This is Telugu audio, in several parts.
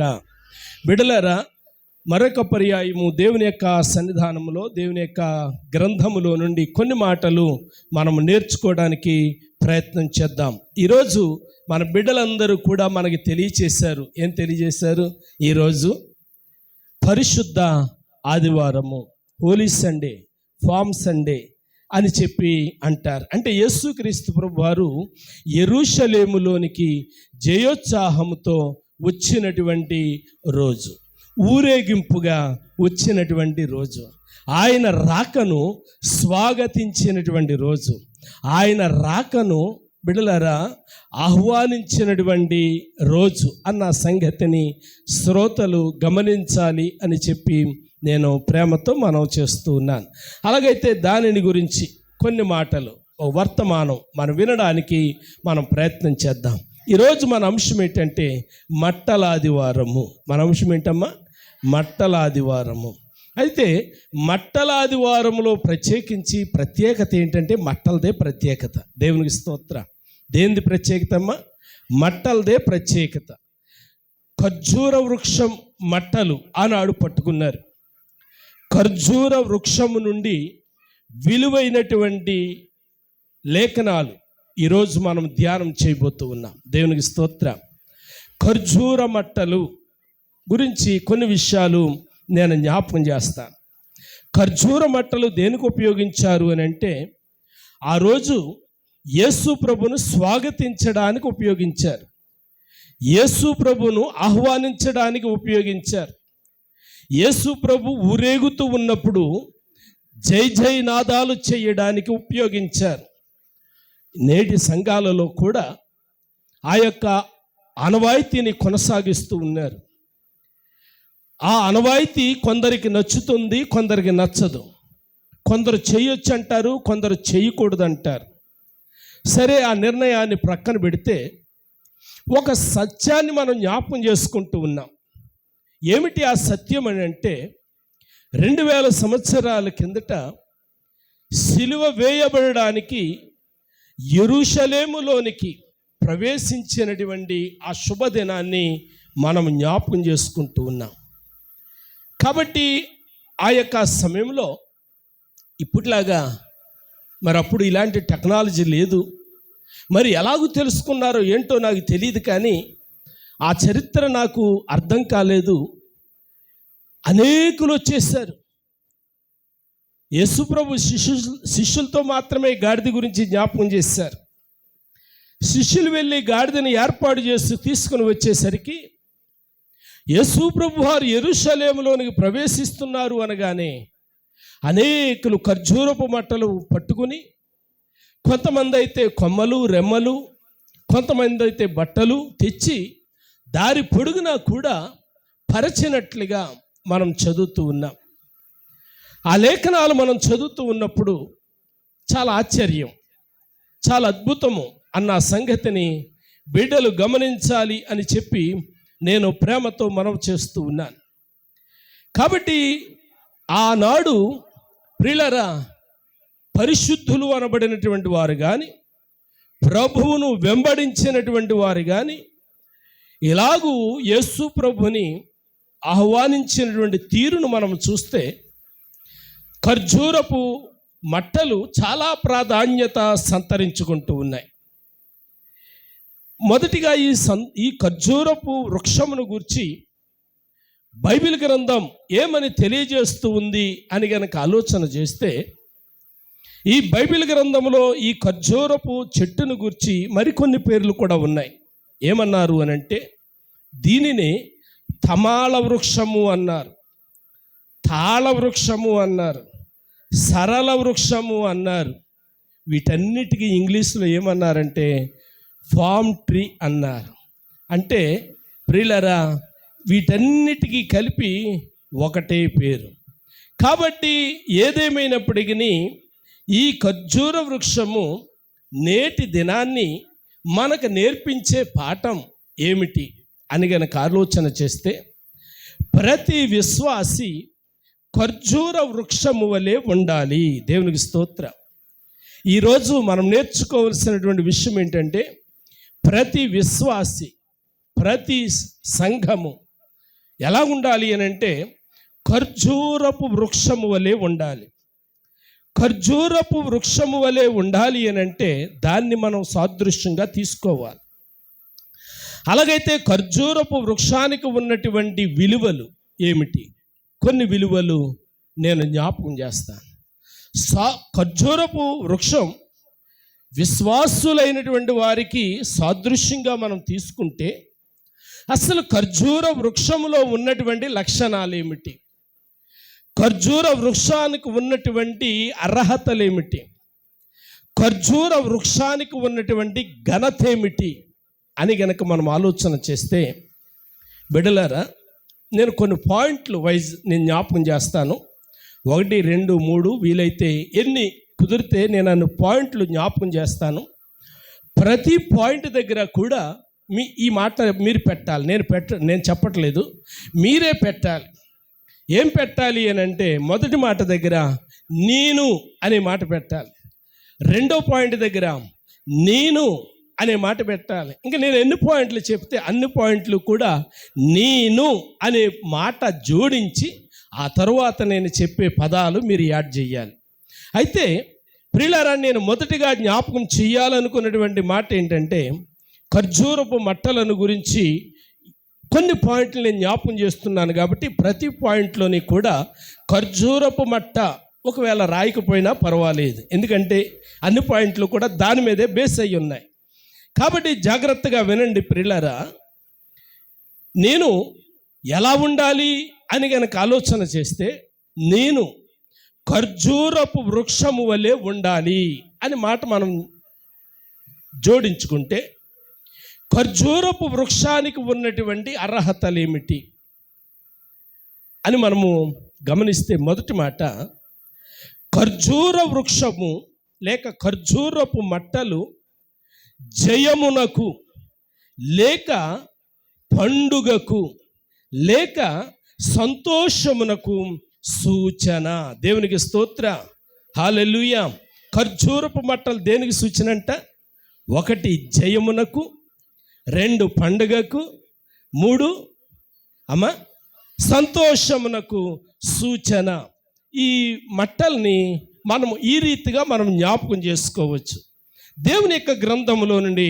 గాక. బిడ్డలారా, మరొక పర్యాయము దేవుని యొక్క సన్నిధానంలో, దేవుని యొక్క గ్రంథములో నుండి కొన్ని మాటలు మనం నేర్చుకోవడానికి ప్రయత్నం చేద్దాం. ఈరోజు మన బిడ్డలందరూ కూడా మనకి తెలియచేశారు. ఏం తెలియజేశారు? ఈరోజు పరిశుద్ధ ఆదివారము, హోలీ సండే, ఫామ్ సండే అని చెప్పి అంటారు. అంటే యేసుక్రీస్తు ప్రభు వారు యెరూషలేములోనికి జయోత్సాహంతో వచ్చినటువంటి రోజు, ఊరేగింపుగా వచ్చినటువంటి రోజు, ఆయన రాకను స్వాగతించినటువంటి రోజు, ఆయన రాకను బిడ్డలారా ఆహ్వానించినటువంటి రోజు అన్న సంగతిని శ్రోతలు గమనించాలి అని చెప్పి నేను ప్రేమతో మనవి చేస్తూ ఉన్నాను. అలాగైతే దానిని గురించి కొన్ని మాటలు, వర్తమానం మనం వినడానికి మనం ప్రయత్నం చేద్దాం. ఈరోజు మన అంశం ఏంటంటే మట్టల ఆదివారము. మన అంశం ఏంటమ్మా? మట్టల ఆదివారము. అయితే మట్టల ఆదివారంలో ప్రత్యేకత ఏంటంటే మట్టలదే ప్రత్యేకత. దేవునికి స్తోత్రం. దేనిది ప్రత్యేకత అమ్మా? మట్టలదే ప్రత్యేకత. ఖర్జూర వృక్షం మట్టలు ఆనాడు పట్టుకున్నారు. ఖర్జూర వృక్షము నుండి విలువైనటువంటి లేఖనాలు ఈరోజు మనం ధ్యానం చేయబోతూ ఉన్నాం. దేవునికి స్తోత్రం. ఖర్జూర మట్టలు గురించి కొన్ని విషయాలు నేను జ్ఞాపకం చేస్తాను. ఖర్జూర మట్టలు దేనికి ఉపయోగించారు అని అంటే, ఆ రోజు యేసు ప్రభును స్వాగతించడానికి ఉపయోగించారు, యేసు ప్రభును ఆహ్వానించడానికి ఉపయోగించారు. యేసు ప్రభు ఊరేగుతూ ఉన్నప్పుడు జై జై నాదాలు చేయడానికి ఉపయోగించారు. నేటి సంఘాలలో కూడా ఆ యొక్క ఆనవాయితీని కొనసాగిస్తూ ఉన్నారు. ఆ ఆనవాయితీ కొందరికి నచ్చుతుంది, కొందరికి నచ్చదు. కొందరు చేయొచ్చు అంటారు, కొందరు చేయకూడదు అంటారు. సరే, ఆ నిర్ణయాన్ని ప్రక్కన పెడితే ఒక సత్యాన్ని మనం జ్ఞాపకం చేసుకుంటూ ఉన్నాం. ఏమిటి ఆ సత్యం అని అంటే, 2000 సంవత్సరాల కిందట సిలువ వేయబడడానికి యెరూషలేములోనికి ప్రవేశించినటువంటి ఆ శుభదినాన్ని మనం జ్ఞాపకం చేసుకుంటూ ఉన్నాం. కాబట్టి ఆ యొక్క సమయంలో ఇప్పటిలాగా మరి అప్పుడు ఇలాంటి టెక్నాలజీ లేదు. మరి ఎలాగూ తెలుసుకున్నారో ఏంటో నాకు తెలియదు, కానీ ఆ చరిత్ర నాకు అర్థం కాలేదు. అనేకులు వచ్చేసారు. యేసుప్రభు శిష్యులతో మాత్రమే గాడిద గురించి జ్ఞాపకం చేశారు. శిష్యులు వెళ్ళి గాడిదని ఏర్పాటు చేసి తీసుకుని వచ్చేసరికి యేసుప్రభు వారు యెరూషలేములోనికి ప్రవేశిస్తున్నారు అనగానే అనేకులు ఖర్జూరపు మట్టలు పట్టుకుని, కొంతమంది అయితే కొమ్మలు, రెమ్మలు, కొంతమంది అయితే బట్టలు తెచ్చి దారి పొడుగునా కూడా పరచినట్లుగా మనం చదువుతూ ఉన్నాం. ఆ లేఖనాలు మనం చదువుతూ ఉన్నప్పుడు చాలా ఆశ్చర్యం, చాలా అద్భుతము అన్న సంగతిని బిడ్డలు గమనించాలి అని చెప్పి నేను ప్రేమతో మనవి చేస్తూ ఉన్నాను. కాబట్టి ఆనాడు ప్రియులారా, పరిశుద్ధులు అనబడినటువంటి వారు కానీ, ప్రభువును వెంబడించినటువంటి వారు కానీ ఇలాగూ యేసు ప్రభుని ఆహ్వానించినటువంటి తీరును మనం చూస్తే ఖర్జూరపు మట్టలు చాలా ప్రాధాన్యత సంతరించుకుంటూ ఉన్నాయి. మొదటిగా ఈ ఖర్జూరపు వృక్షమును గూర్చి బైబిల్ గ్రంథం ఏమని తెలియజేస్తూ ఉంది అని గనక ఆలోచన చేస్తే, ఈ బైబిల్ గ్రంథంలో ఈ ఖర్జూరపు చెట్టును గూర్చి మరికొన్ని పేర్లు కూడా ఉన్నాయి. ఏమన్నారు అని అంటే, దీనిని తమాల వృక్షము అన్నారు, తాళ వృక్షము అన్నారు, సరళ వృక్షము అన్నారు. వీటన్నిటికీ ఇంగ్లీష్లో ఏమన్నారంటే ఫామ్ ట్రీ అన్నారు. అంటే ప్రియులరా, వీటన్నిటికీ కలిపి ఒకటే పేరు. కాబట్టి ఏదేమైనప్పటికీ ఈ ఖర్జూర వృక్షము నేటి దినాన్ని మనకు నేర్పించే పాఠం ఏమిటి అని గనక ఆలోచన చేస్తే, ప్రతి విశ్వాసి ఖర్జూర వృక్షము వలె ఉండాలి. దేవునికి స్తోత్రం. ఈరోజు మనం నేర్చుకోవాల్సినటువంటి విషయం ఏంటంటే, ప్రతి విశ్వాసి, ప్రతి సంఘము ఎలా ఉండాలి అని అంటే ఖర్జూరపు వృక్షము వలె ఉండాలి. ఖర్జూరపు వృక్షము వలె ఉండాలి అని అంటే దాన్ని మనం సాదృశ్యంగా తీసుకోవాలి. అలాగైతే ఖర్జూరపు వృక్షానికి ఉన్నటువంటి విలువలు ఏమిటి? కొన్ని విలువలు నేను జ్ఞాపకం చేస్తాను. ఖర్జూరపు వృక్షం విశ్వాసులైనటువంటి వారికి సాదృశ్యంగా మనం తీసుకుంటే అసలు ఖర్జూర వృక్షములో ఉన్నటువంటి లక్షణాలు ఏమిటి? ఖర్జూర వృక్షానికి ఉన్నటువంటి అర్హతలు ఏమిటి? ఖర్జూర వృక్షానికి ఉన్నటువంటి ఘనత ఏమిటి అని గనక మనం ఆలోచన చేస్తే, బిడ్డలారా, నేను కొన్ని పాయింట్లు వైజ్ నేను జ్ఞాపకం చేస్తాను. 1, 2, 3 వీలైతే ఎన్ని కుదిరితే నేను అన్ని పాయింట్లు జ్ఞాపకం చేస్తాను. ప్రతి పాయింట్ దగ్గర కూడా ఈ మాట మీరు పెట్టాలి. నేను చెప్పట్లేదు, మీరే పెట్టాలి. ఏం పెట్టాలి అని అంటే, మొదటి మాట దగ్గర నేను అనే మాట పెట్టాలి. రెండో పాయింట్ దగ్గర నేను అనే మాట పెట్టాలి. ఇంకా నేను ఎన్ని పాయింట్లు చెప్తే అన్ని పాయింట్లు కూడా నేను అనే మాట జోడించి ఆ తరువాత నేను చెప్పే పదాలు మీరు యాడ్ చేయాలి. అయితే ప్రియులారా, నేను మొదటిగా జ్ఞాపకం చేయాలనుకున్నటువంటి మాట ఏంటంటే, ఖర్జూరపు మట్టలను గురించి కొన్ని పాయింట్లు నేను జ్ఞాపకం చేస్తున్నాను. కాబట్టి ప్రతి పాయింట్లోని కూడా ఖర్జూరపు మట్ట ఒకవేళ రాయకపోయినా పర్వాలేదు, ఎందుకంటే అన్ని పాయింట్లు కూడా దాని మీదే బేస్ అయ్యి ఉన్నాయి. కాబట్టి జాగ్రత్తగా వినండి ప్రియులారా. నేను ఎలా ఉండాలి అని గనక ఆలోచన చేస్తే, నేను ఖర్జూరపు వృక్షము వలె ఉండాలి అని మాట మనం జోడించుకుంటే, ఖర్జూరపు వృక్షానికి ఉన్నటువంటి అర్హతలు ఏమిటి అని మనము గమనిస్తే, మొదటి మాట, ఖర్జూర వృక్షము లేక ఖర్జూరపు మట్టలు జయమునకు లేక పండుగకు లేక సంతోషమునకు సూచన. దేవునికి స్తోత్ర, హల్లెలూయా. ఖర్జూరపు మట్టలు దేనికి సూచన అంట? 1 జయమునకు, 2 పండుగకు, 3 సంతోషమునకు సూచన. ఈ మట్టల్ని మనం ఈ రీతిగా మనం జ్ఞాపకం చేసుకోవచ్చు. దేవుని యొక్క గ్రంథములో నుండి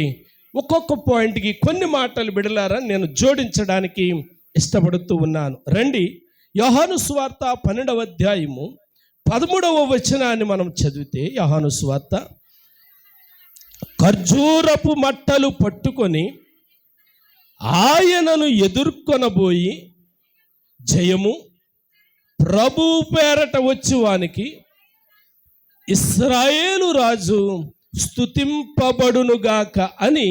ఒక్కొక్క పాయింట్కి కొన్ని మాటలు బిడలారా నేను జోడించడానికి ఇష్టపడుతూ ఉన్నాను. రండి, యోహాను సువార్త 12వ అధ్యాయము 13వ వచనాన్ని మనం చదివితే, యోహాను సువార్త, ఖర్జూరపు మట్టలు పట్టుకొని ఆయనను ఎదుర్కొనబోయి జయము ప్రభు పేరట వచ్చువానికి ఇశ్రాయేలు రాజు స్తుతింపబడునుగాక అని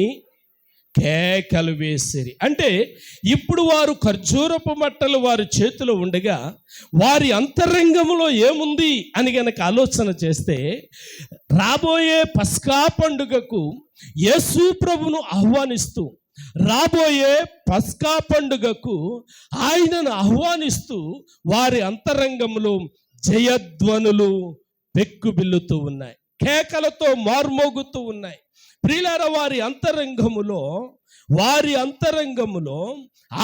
కేకలు వేసిరి. అంటే ఇప్పుడు వారు ఖర్జూరపు మట్టలు వారి చేతిలో ఉండగా వారి అంతరంగంలో ఏముంది అని గనక ఆలోచన చేస్తే, రాబోయే పస్కా పండుగకు యేసు ప్రభును ఆహ్వానిస్తూ, రాబోయే పస్కా పండుగకు ఆయనను ఆహ్వానిస్తూ వారి అంతరంగంలో జయధ్వనులు పెక్కుబిల్లుతూ ఉన్నాయి, కేకలతో మార్మోగుతూ ఉన్నాయి. ప్రియులారా, వారి అంతరంగములో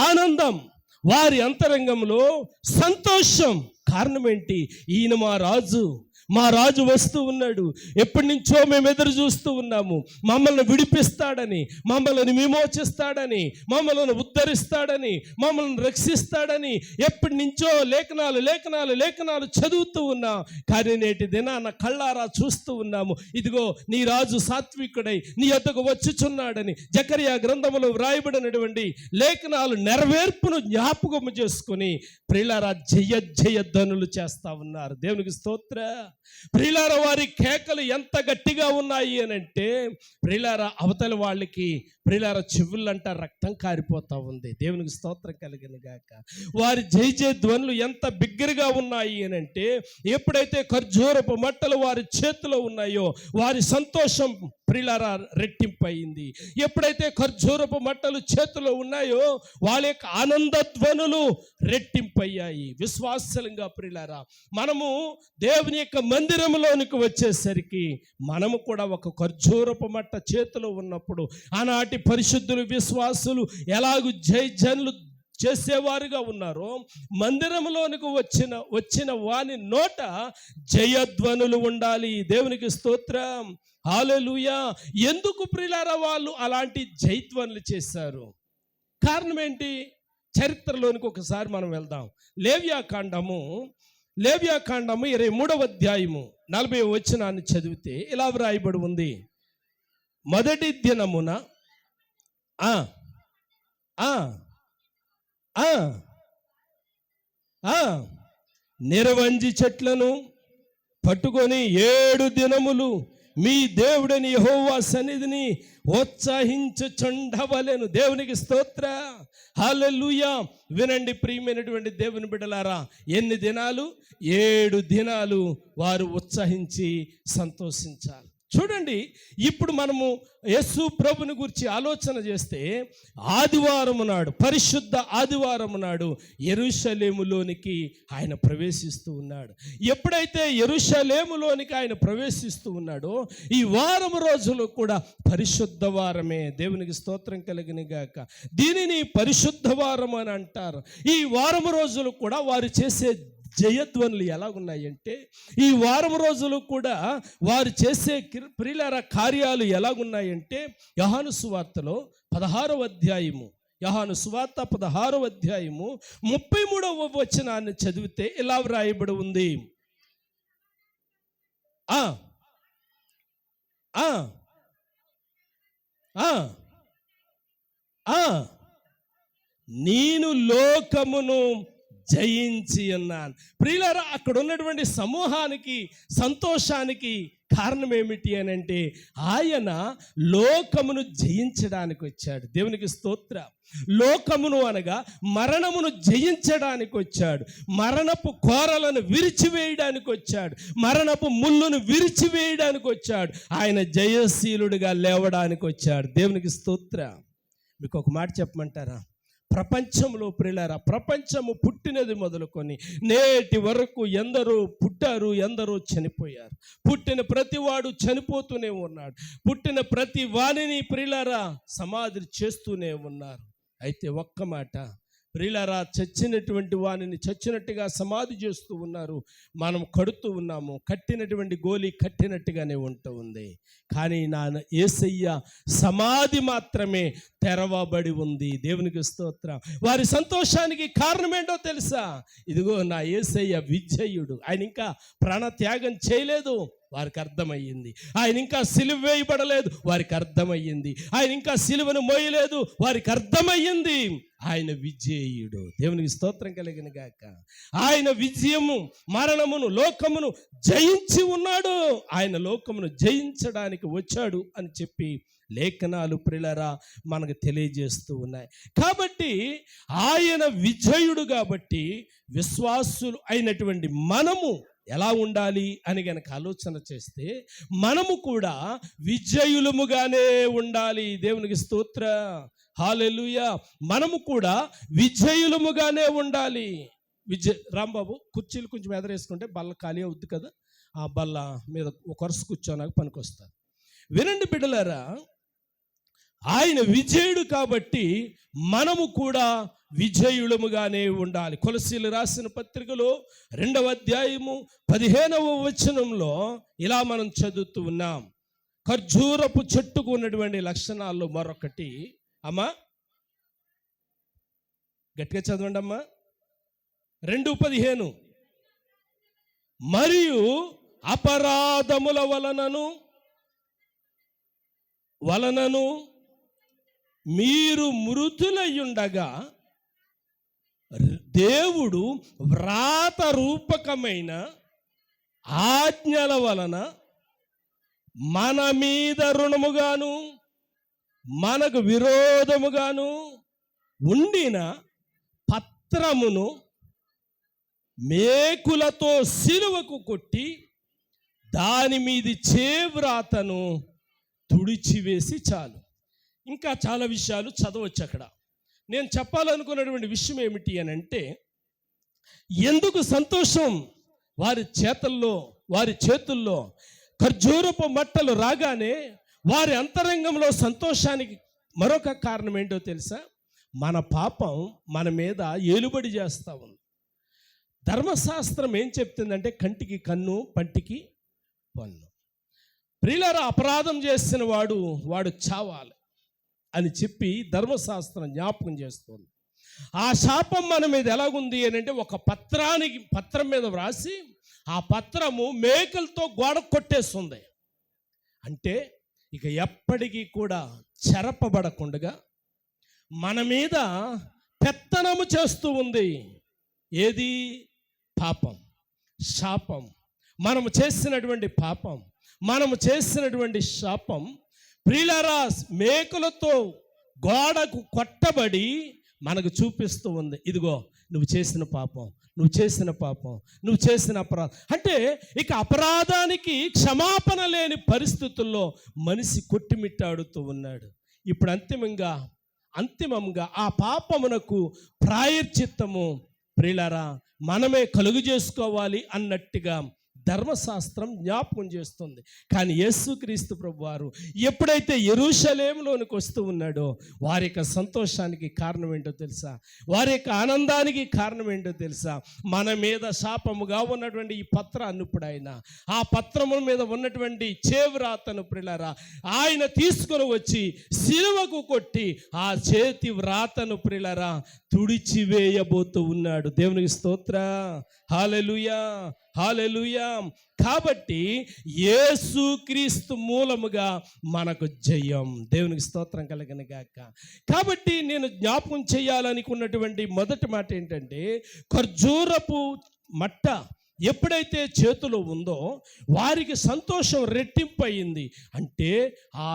ఆనందం, వారి అంతరంగంలో సంతోషం. కారణం ఏంటి? ఈయన మా రాజు వస్తూ ఉన్నాడు. ఎప్పటి నుంచో మేము ఎదురు చూస్తూ ఉన్నాము. మమ్మల్ని విడిపిస్తాడని, మమ్మల్ని విమోచిస్తాడని, మమ్మల్ని ఉద్ధరిస్తాడని, మమ్మల్ని రక్షిస్తాడని ఎప్పటి నుంచో లేఖనాలు చదువుతూ ఉన్నాం. కానీ నేటి దినాన కళ్ళారా చూస్తూ ఉన్నాము. ఇదిగో నీ రాజు సాత్వికుడై నీ యొద్దకు వచ్చుచున్నాడని జకరియా గ్రంథములో వ్రాయబడినటువంటి లేఖనాలు నెరవేర్పును జ్ఞాపకము చేసుకుని ప్రియులారా జయధ్వనులు చేస్తా ఉన్నారు. దేవునికి స్తోత్ర. ప్రియులారా, వారి కేకలు ఎంత గట్టిగా ఉన్నాయి అని అంటే, ప్రియులారా, అవతలి వాళ్ళకి ప్రియులారా చెవులంట రక్తం కారిపోతా ఉంది. దేవునికి స్తోత్రం కలిగిన గాక. వారి జయ ధ్వనులు ఎంత బిగ్గరగా ఉన్నాయి అని అంటే, ఎప్పుడైతే ఖర్జూరపు మట్టలు వారి చేతిలో ఉన్నాయో వారి సంతోషం ప్రియులారా రెట్టింపయింది. ఎప్పుడైతే ఖర్జూరపు మట్టలు చేతిలో ఉన్నాయో వాళ్ళ యొక్క ఆనంద ధ్వనులు రెట్టింపయ్యాయి. విశ్వాసంగా ప్రియులారా, మనము దేవుని యొక్క మందిరంలోనికి వచ్చేసరికి మనము కూడా ఒక ఖర్జూరపు మట్ట చేతిలో ఉన్నప్పుడు, ఆనాటి పరిశుద్ధులు విశ్వాసులు ఎలాగూ జయజనులు చేసేవారుగా ఉన్నారో, మందిరంలోనికి వచ్చిన వాని నోట జయధ్వనులు ఉండాలి. దేవునికి స్తోత్రం, హల్లెలూయా. ఎందుకు ప్రియులారా వాళ్ళు అలాంటి జయధ్వనులు చేశారు? కారణం ఏంటి? చరిత్రలోనికి ఒకసారి మనం వెళ్దాం. లేవ్యాకాండము 23వ అధ్యాయము 40వ వచనాన్ని చదివితే ఇలా వ్రాయబడి ఉంది. మొదటి దినమున నిరవంజి చెట్లను పట్టుకొని 7 దినములు మీ దేవుడని యెహోవా సన్నిధిని ఉత్సాహించుచుండవలెను. దేవునికి స్తోత్ర, హల్లెలూయా. వినండి ప్రియమైనటువంటి దేవుని బిడ్డలారా, ఎన్ని దినాలు? 7 దినాలు వారు ఉత్సాహించి సంతోషించాలి. చూడండి, ఇప్పుడు మనము యేసు ప్రభుని గురించి ఆలోచన చేస్తే, ఆదివారం నాడు, పరిశుద్ధ ఆదివారం నాడు యెరూషలేములోనికి ఆయన ప్రవేశిస్తూ ఉన్నాడు. ఎప్పుడైతే యెరూషలేములోనికి ఆయన ప్రవేశిస్తూ ఉన్నాడో, ఈ వారం రోజులు కూడా పరిశుద్ధ వారమే. దేవునికి స్తోత్రం కలిగిన గాక. దీనిని పరిశుద్ధ వారం అని అంటారు. ఈ వారం రోజులు కూడా వారు చేసే జయధ్వనులు ఎలాగున్నాయంటే, ఈ వారం రోజులు కూడా వారు చేసే ప్రియులారా కార్యాలు ఎలాగున్నాయంటే, యోహాను సువార్తలో 16వ అధ్యాయము, యోహాను సువార్త 16వ అధ్యాయము 33వ వచనాన్ని చదివితే ఇలా వ్రాయబడి ఉంది. నేను లోకమును జయించి ఉన్నాను. ప్రియులారా, అక్కడ ఉన్నటువంటి సమూహానికి సంతోషానికి కారణం ఏమిటి అని అంటే, ఆయన లోకమును జయించడానికి వచ్చాడు. దేవునికి స్తోత్ర. లోకమును అనగా మరణమును జయించడానికి వచ్చాడు. మరణపు కోరలను విరిచివేయడానికి వచ్చాడు. మరణపు ముళ్ళును విరిచివేయడానికి వచ్చాడు. ఆయన జయశీలుడిగా లేవడానికి వచ్చాడు. దేవునికి స్తోత్ర. మీకు ఒక మాట చెప్పమంటారా? ప్రపంచంలో ప్రియులారా, ప్రపంచము పుట్టినది మొదలుకొని నేటి వరకు ఎందరో పుట్టారు, ఎందరో చనిపోయారు. పుట్టిన ప్రతివాడు చనిపోతూనే ఉన్నాడు. పుట్టిన ప్రతి వాణిని ప్రియులారా సమాధి చేస్తూనే ఉన్నారు. అయితే ఒక్క మాట ప్రియులారా, చచ్చినటువంటి వాణిని చచ్చినట్టుగా సమాధి చేస్తూ ఉన్నారు. మనం కడుతూ ఉన్నాము, కట్టినటువంటి గోలి కట్టినట్టుగానే ఉంటూ ఉంది. కానీ నా యేసయ్య సమాధి మాత్రమే తెరవబడి ఉంది. దేవునికి స్తోత్రం. వారి సంతోషానికి కారణం ఏంటో తెలుసా? ఇదిగో నా యేసయ్య విజయుడు. ఆయన ఇంకా ప్రాణత్యాగం చేయలేదు, వారికి అర్థమయ్యింది. ఆయన ఇంకా సిలువ వేయబడలేదు, వారికి అర్థమయ్యింది. ఆయన ఇంకా సిలువను మోయలేదు, వారికి అర్థమయ్యింది. ఆయన విజేయుడు. దేవునికి స్తోత్రం కలిగిన గాక. ఆయన విజయము, మరణమును, లోకమును జయించి ఉన్నాడు. ఆయన లోకమును జయించడానికి వచ్చాడు అని చెప్పి లేఖనాలు ప్రియులారా మనకు తెలియజేస్తూ ఉన్నాయి. కాబట్టి ఆయన విజయుడు కాబట్టి విశ్వాసులు అయినటువంటి మనము ఎలా ఉండాలి అని గనక ఆలోచన చేస్తే, మనము కూడా విజయులముగానే ఉండాలి. దేవునికి స్తోత్ర, హల్లెలూయా. మనము కూడా విజయులముగానే ఉండాలి. రాంబాబు, కుర్చీలు కొంచెం ఎదరేసుకుంటే బల్ల ఖాళీ అవుద్ది కదా, ఆ బల్ల మీద ఒక వరుస కూర్చోనాక పనికొస్తారు. వినండి బిడ్డలారా, ఆయన విజయుడు కాబట్టి మనము కూడా విజయులముగానే ఉండాలి. కొలసీలు రాసిన పత్రికలో 2వ అధ్యాయము 15వ వచనంలో ఇలా మనం చదువుతూ ఉన్నాం. ఖర్జూరపు చెట్టుకు ఉన్నటువంటి లక్షణాల్లో మరొకటి, అమ్మా గట్టిగా చదవండి అమ్మా, 2:15, మరియు అపరాధముల వలనను మీరు మృతులయ్యుండగా దేవుడు వ్రాత రూపకమైన ఆజ్ఞల వలన మన మీద రుణముగాను మనకు విరోధముగాను ఉండిన పత్రమును మేకులతో సిలువకు కొట్టి దాని మీది చేవ్రాతను తుడిచివేసి చాలు. ఇంకా చాలా విషయాలు చదవచ్చు అక్కడ. నేను చెప్పాలనుకున్నటువంటి విషయం ఏమిటి అని అంటే, ఎందుకు సంతోషం వారి చేతుల్లో ఖర్జూరపు మట్టలు రాగానే వారి అంతరంగంలో సంతోషానికి మరొక కారణం ఏంటో తెలుసా? మన పాపం మన మీద ఏలుబడి చేస్తూ ఉంది. ధర్మశాస్త్రం ఏం చెప్తుందంటే కంటికి కన్ను, పంటికి పన్ను. ప్రియులారా, అపరాధం చేసిన వాడు చావాలి అని చెప్పి ధర్మశాస్త్రం జ్ఞాపకం చేస్తుంది. ఆ శాపం మన మీద ఎలాగుంది అని అంటే, ఒక పత్రం మీద వ్రాసి ఆ పత్రము మేకలతో గోడ కొట్టేస్తుంది. అంటే ఇక ఎప్పటికీ కూడా చెరపబడకుండా మన మీద పెత్తనము చేస్తూ ఉంది. ఏది? పాపం, శాపం. మనము చేసినటువంటి పాపం, మనము చేసినటువంటి శాపం ప్రియులారా మేకులతో గోడకు కొట్టబడి మనకు చూపిస్తూ ఉంది. ఇదిగో నువ్వు చేసిన పాపం, నువ్వు చేసిన పాపం, నువ్వు చేసిన అపరాధం. అంటే ఇక అపరాధానికి క్షమాపణ లేని పరిస్థితుల్లో మనిషి కొట్టిమిట్టాడుతూ ఉన్నాడు. ఇప్పుడు అంతిమంగా ఆ పాపమునకు ప్రాయశ్చిత్తము ప్రియులారా మనమే కలుగు చేసుకోవాలి అన్నట్టుగా ధర్మశాస్త్రం జ్ఞాపకం చేస్తుంది. కానీ యేసుక్రీస్తు ప్రభువారు ఎప్పుడైతే యెరూషలేములోనికి వస్తూ ఉన్నాడో వారి యొక్క సంతోషానికి కారణం ఏంటో తెలుసా? వారి యొక్క ఆనందానికి కారణం ఏంటో తెలుసా? మన మీద శాపముగా ఉన్నటువంటి ఈ పత్రాన్ని ఇప్పుడు ఆ పత్రము మీద ఉన్నటువంటి చేవ్రాతను ప్రియులారా ఆయన తీసుకొని వచ్చి సిలువకు కొట్టి ఆ చేతి వ్రాతను ప్రియులారా తుడిచివేయబోతూ ఉన్నాడు. దేవునికి స్తోత్ర, హల్లెలూయా, హల్లెలూయా. కాబట్టి యేసుక్రీస్తు మూలముగా మనకు జయం. దేవునికి స్తోత్రం కలుగును గాక. కాబట్టి నేను జ్ఞాపకం చేయాలనుకున్నటువంటి మొదటి మాట ఏంటంటే, ఖర్జూరపు మట్ట ఎప్పుడైతే చేతిలో ఉందో వారికి సంతోషం రెట్టింపు అయింది. అంటే ఆ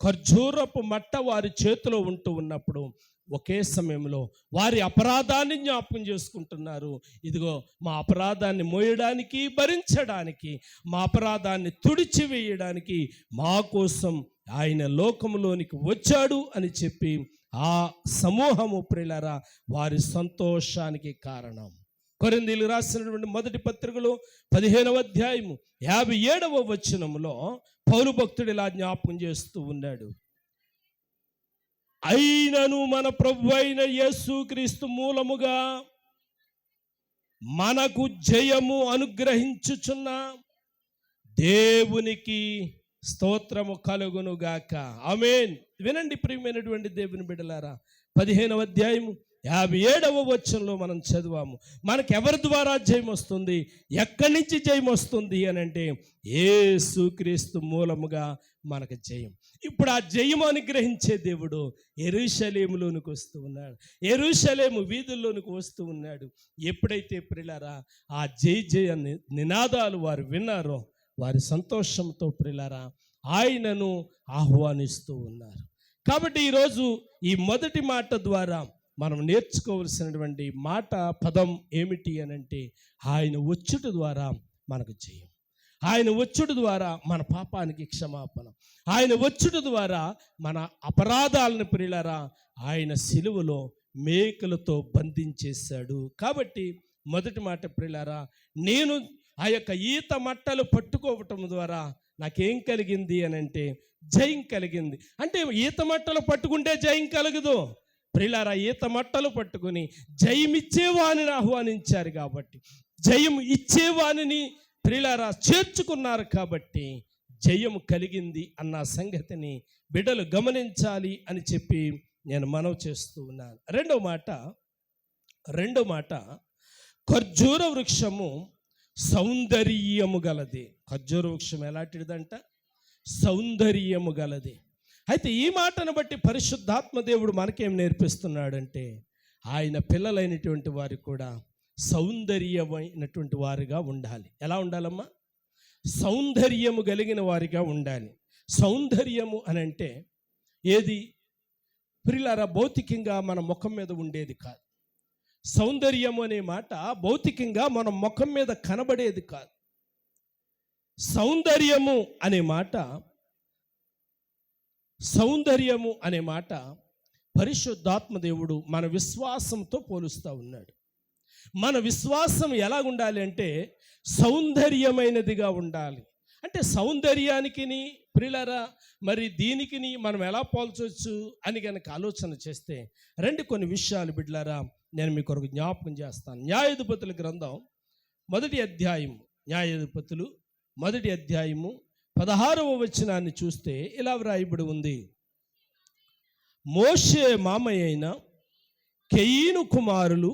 ఖర్జూరపు మట్ట వారి చేతిలో ఉంటూ ఉన్నప్పుడు ఒకే సమయంలో వారి అపరాధాన్ని జ్ఞాపకం చేసుకుంటున్నారు. ఇదిగో మా అపరాధాన్ని మోయడానికి, భరించడానికి, మా అపరాధాన్ని తుడిచివేయడానికి మా కోసం ఆయన లోకములోనికి వచ్చాడు అని చెప్పి ఆ సమూహము ప్రియులారా వారి సంతోషానికి కారణం. కొరింథీయులకు రాసినటువంటి మొదటి పత్రికలో 15వ అధ్యాయము 57వ వచనములో పౌలు భక్తుడు ఇలా జ్ఞాపకం చేస్తూ ఉన్నాడు. అయినను మన ప్రభు అయిన యేసుక్రీస్తు మూలముగా మనకు జయము అనుగ్రహించుచున్న దేవునికి స్తోత్రము కలుగును గాక. ఆమేన్. వినండి ప్రియమైనటువంటి దేవుని బిడ్డలారా, 15వ అధ్యాయము 57వ వచనంలో మనం చదివాము. మనకు ఎవరి ద్వారా జయం వస్తుంది? ఎక్కడి నుంచి జయం వస్తుంది అని అంటే యేసుక్రీస్తు మూలముగా మనకు జయం. ఇప్పుడు ఆ జయం అనుగ్రహించే దేవుడు యెరూషలేములోనికి వస్తూ ఉన్నాడు. యెరూషలేము వీధుల్లోనికి వస్తూ ఉన్నాడు. ఎప్పుడైతే ప్రియులారా ఆ జయ నినాదాలు వారు విన్నారో వారి సంతోషంతో ప్రియులారా ఆయనను ఆహ్వానిస్తూ ఉన్నారు. కాబట్టి ఈరోజు ఈ మొదటి మాట ద్వారా మనం నేర్చుకోవలసినటువంటి పదం ఏమిటి అని అంటే, ఆయన వచ్చుట ద్వారా మనకు జయం. ఆయన వచ్చుట ద్వారా మన పాపానికి క్షమాపణ. ఆయన వచ్చుట ద్వారా మన అపరాధాలను ప్రియులారా ఆయన సిలువలో మేకులతో బంధించేశాడు. కాబట్టి మొదటి మాట ప్రియులారా, నేను ఆ యొక్క ఈత మట్టలు పట్టుకోవటం ద్వారా నాకేం కలిగింది అని అంటే జయం కలిగింది. అంటే ఈత మట్టలు పట్టుకుంటే జయం కలగదు ప్రియులారా. ఈత మట్టలు పట్టుకుని జయమిచ్చేవాణిని ఆహ్వానించారు కాబట్టి, జయం ఇచ్చేవాణిని ప్రియులారా చేర్చుకున్నారు కాబట్టి జయము కలిగింది అన్న సంగతిని బిడ్డలు గమనించాలి అని చెప్పి నేను మనవి చేస్తూ ఉన్నాను. రెండో మాట ఖర్జూర వృక్షము సౌందర్యము గలది. ఖర్జూర వృక్షం ఎలాంటిదంట? సౌందర్యము గలది. అయితే ఈ మాటను బట్టి పరిశుద్ధాత్మ దేవుడు మనకేం నేర్పిస్తున్నాడంటే, ఆయన పిల్లలైనటువంటి వారు కూడా సౌందర్యమైనటువంటి వారిగా ఉండాలి. ఎలా ఉండాలమ్మా? సౌందర్యము కలిగిన వారిగా ఉండాలి. సౌందర్యము అని అంటే ఏది ప్రియులారా? భౌతికంగా మన ముఖం మీద ఉండేది కాదు. సౌందర్యము అనే మాట భౌతికంగా మన ముఖం మీద కనబడేది కాదు. సౌందర్యము అనే మాట పరిశుద్ధాత్మ దేవుడు మన విశ్వాసంతో పోలుస్తూ ఉన్నాడు. మన విశ్వాసం ఎలా ఉండాలి అంటే సౌందర్యమైనదిగా ఉండాలి. అంటే సౌందర్యానికి ప్రియులారా మరి దీనికి మనం ఎలా పోల్చవచ్చు అని కనుక ఆలోచన చేస్తే కొన్ని విషయాలు బిడ్డలారా నేను మీకు ఒక జ్ఞాపకం చేస్తాను. న్యాయాధిపతుల గ్రంథం 1వ అధ్యాయం, న్యాయాధిపతులు 1వ అధ్యాయము 16వ వచనాన్ని చూస్తే ఇలా వ్రాయబడి ఉంది. మోషే మామయ్య అయిన కెయీను కుమారులు